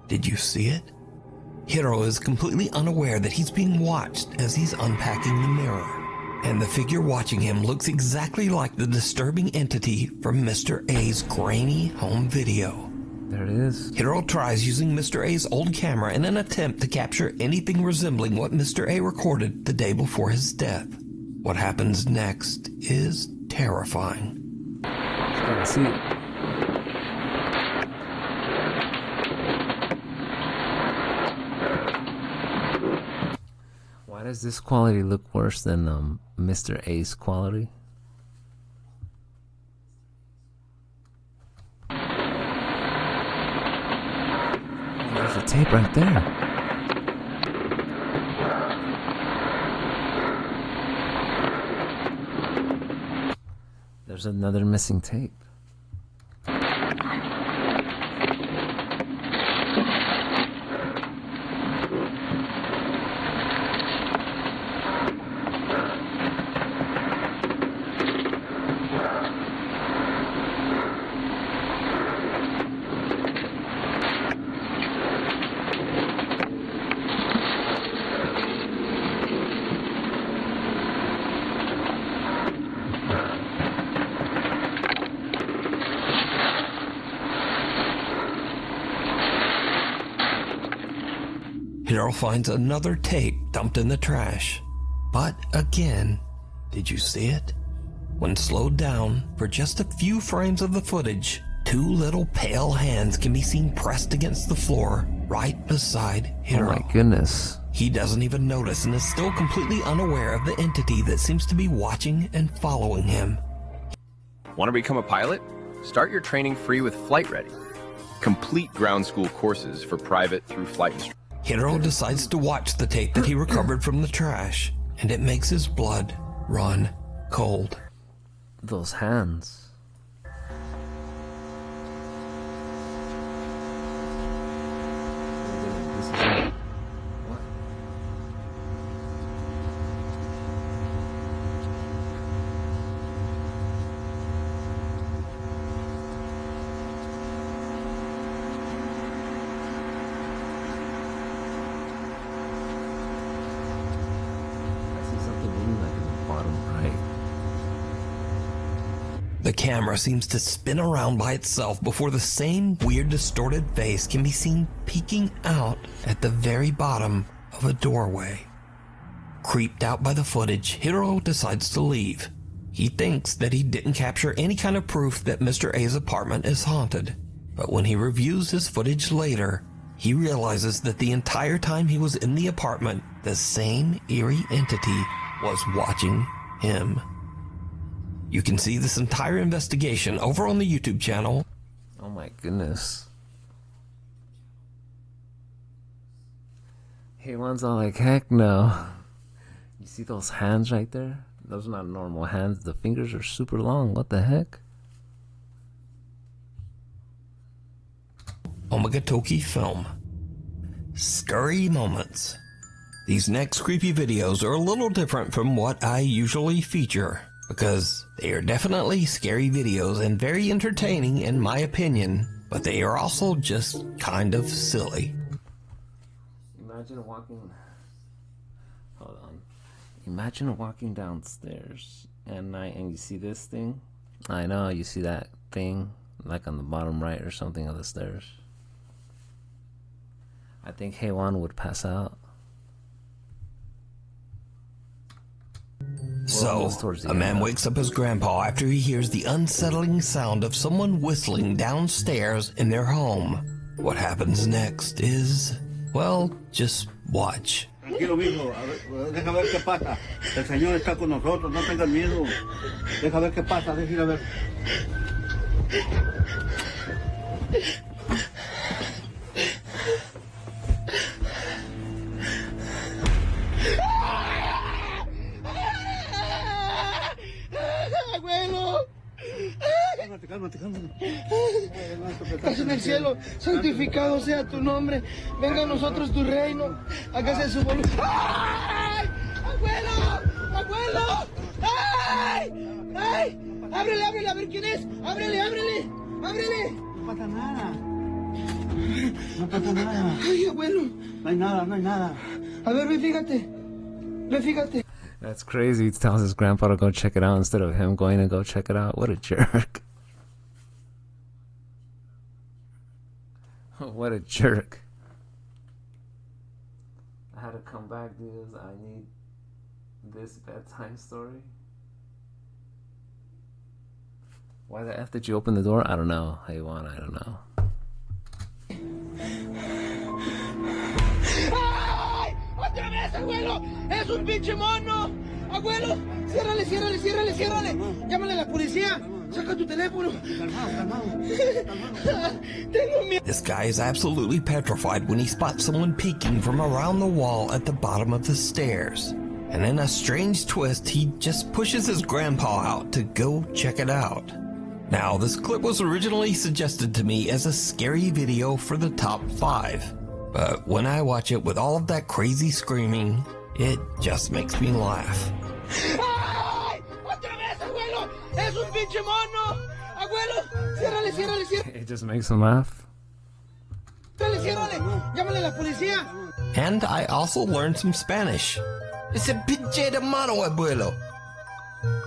did you see it? Hiro is completely unaware that he's being watched as he's unpacking the mirror. And the figure watching him looks exactly like the disturbing entity from Mr. A's grainy home video. There it is. Hiro tries using Mr. A's old camera in an attempt to capture anything resembling what Mr. A recorded the day before his death. What happens next is terrifying. Let's see. Why does this quality look worse than Mr. A's quality? There's a tape right there. There's another missing tape. Hiro finds another tape dumped in the trash. But again, did you see it? When slowed down for just a few frames of the footage, 2 little pale hands can be seen pressed against the floor right beside Hiro. Oh my goodness. He doesn't even notice and is still completely unaware of the entity that seems to be watching and following him. Want to become a pilot? Start your training free with Flight Ready. Complete ground school courses for private through flight instructors. Hiro decides to watch the tape that he recovered from the trash, and it makes his blood run cold. Those hands. The camera seems to spin around by itself before the same weird distorted face can be seen peeking out at the very bottom of a doorway. Creeped out by the footage, Hiro decides to leave. He thinks that he didn't capture any kind of proof that Mr. A's apartment is haunted. But when he reviews his footage later, he realizes that the entire time he was in the apartment, the same eerie entity was watching him. You can see this entire investigation over on the YouTube channel. Oh my goodness. Hey, one's all like, heck no. You see those hands right there? Those are not normal hands. The fingers are super long. What the heck? Omagatoki film. Scary moments. These next creepy videos are a little different from what I usually feature, because they are definitely scary videos and very entertaining in my opinion, but they are also just kind of silly. Imagine walking... Hold on. Imagine walking downstairs at night and you see this thing. I know, you see that thing like on the bottom right or something of the stairs. I think Heiwan would pass out. So, a man wakes up his grandpa after he hears the unsettling sound of someone whistling downstairs in their home. What happens next is, well, just watch. Tranquilo, mijo. Deja ver qué pasa. El Señor está con nosotros. No tengan miedo. Deja ver qué pasa. Deja ir a ver. Abuelo. Cálmate. Estás en el cielo, santificado sea tu nombre. Venga a nosotros tu reino. Hágase su voluntad. ¡Ay! ¡Abuelo! ¡Ay! Ábrele, a ver quién es. Ábrele. No pasa nada. Ay, abuelo. No hay nada. A ver, ve, fíjate. That's crazy. He tells his grandpa to go check it out instead of him going to go check it out. What a jerk. What a jerk. I had to come back because I need this bedtime story. Why the F did you open the door? I don't know. Hey, Juan, I don't know. ¡Ay! ¡Otra vez, abuelo! ¡Es un pinche mono! ¡Abuelo! ¡Ciérrale! ¡Llámale a la policía! ¡Saca tu teléfono! This guy is absolutely petrified when he spots someone peeking from around the wall at the bottom of the stairs. And in a strange twist, he just pushes his grandpa out to go check it out. Now, this clip was originally suggested to me as a scary video for the top 5. But when I watch it with all of that crazy screaming, it just makes me laugh. ¡Ay! ¡Otra vez, abuelo! ¡Es un pinche mono! ¡Abuelo! ¡Ciérrale! It just makes him laugh. ¡Ciérrale! ¡Llámale a la policía! And I also learned some Spanish. It's a pinche de mano, abuelo.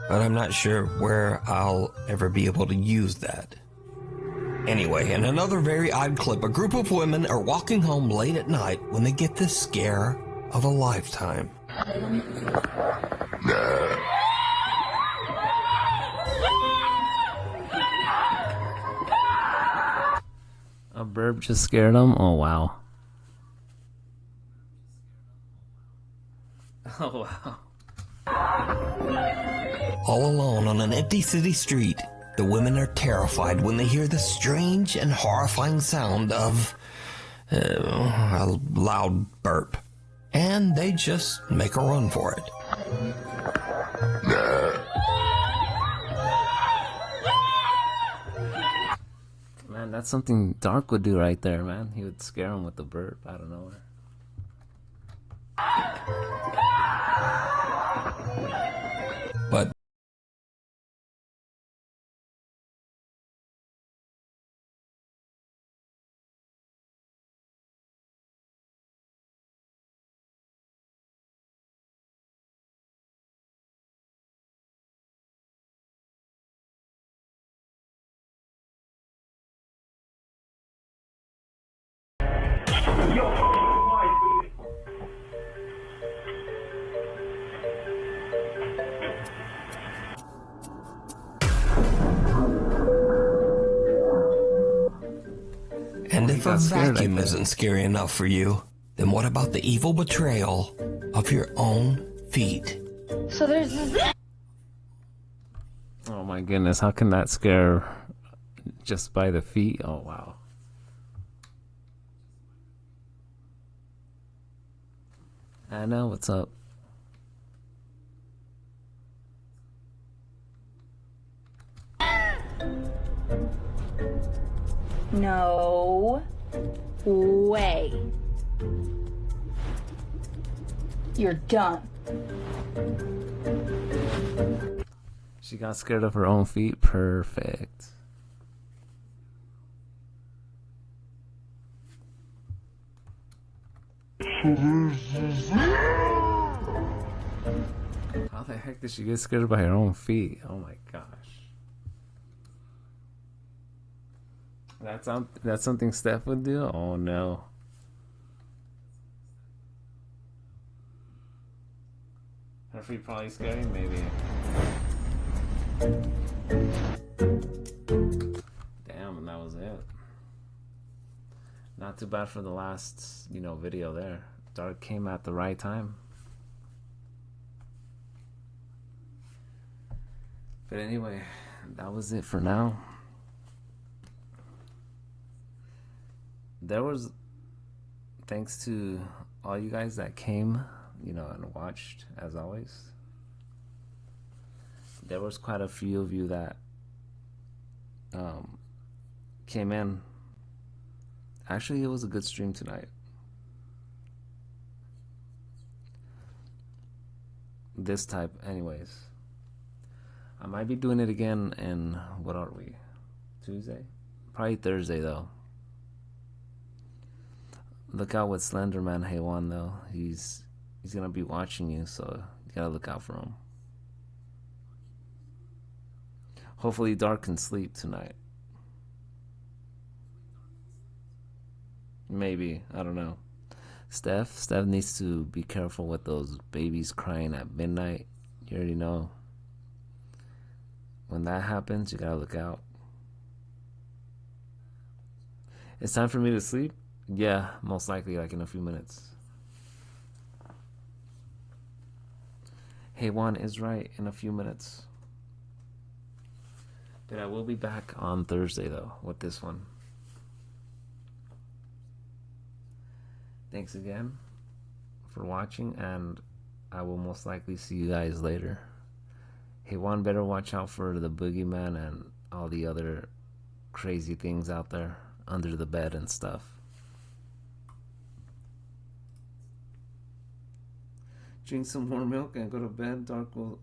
But I'm not sure where I'll ever be able to use that. Anyway, in another very odd clip, a group of women are walking home late at night when they get the scare of a lifetime. burp just scared him? Oh, wow. Oh, wow. All alone on an empty city street, the women are terrified when they hear the strange and horrifying sound of a loud burp. And they just make a run for it. Man, that's something Dark would do right there, man. He would scare him with the burp out of nowhere. But and if a vacuum isn't scary enough for you, then what about the evil betrayal of your own feet? So there's this. Oh my goodness, how can that scare just by the feet? Oh wow. Anna, what's up? No way. You're done. She got scared of her own feet. Perfect. How the heck did she get scared by her own feet? Oh my gosh. That's something Steph would do? Oh no. Her feet probably scary? Maybe. Damn, and that was it. Not too bad for the last, video there. Dark came at the right time. But anyway, that was it for now. There was, thanks to all you guys that came, and watched, as always. There was quite a few of you that came in. Actually, it was a good stream tonight. This type, anyways. I might be doing it again in, what are we? Tuesday? Probably Thursday, though. Look out with Slenderman Haywan, though. He's gonna be watching you, so you gotta look out for him. Hopefully Dark can sleep tonight. Maybe, I don't know. Steph needs to be careful with those babies crying at midnight. You already know. When that happens, you gotta look out. It's time for me to sleep? Yeah, most likely, like in a few minutes. Hey, Juan is right, in a few minutes. But I will be back on Thursday, though, with this one. Thanks again for watching, and I will most likely see you guys later. Hey, Juan, better watch out for the boogeyman and all the other crazy things out there under the bed and stuff. Drink some more milk and go to bed. Dark will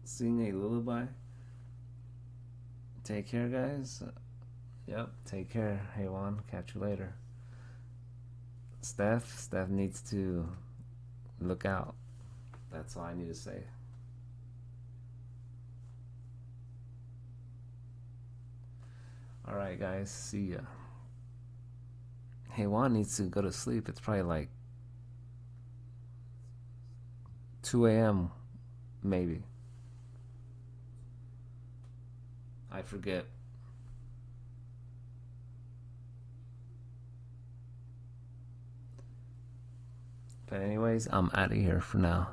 sing a lullaby. Take care, guys. Yep, take care. Hey, Juan, catch you later. Steph needs to look out. That's all I need to say. Alright, guys, see ya. Hey, Juan needs to go to sleep. It's probably like 2 a.m. maybe. I forget. But anyways, I'm out of here for now.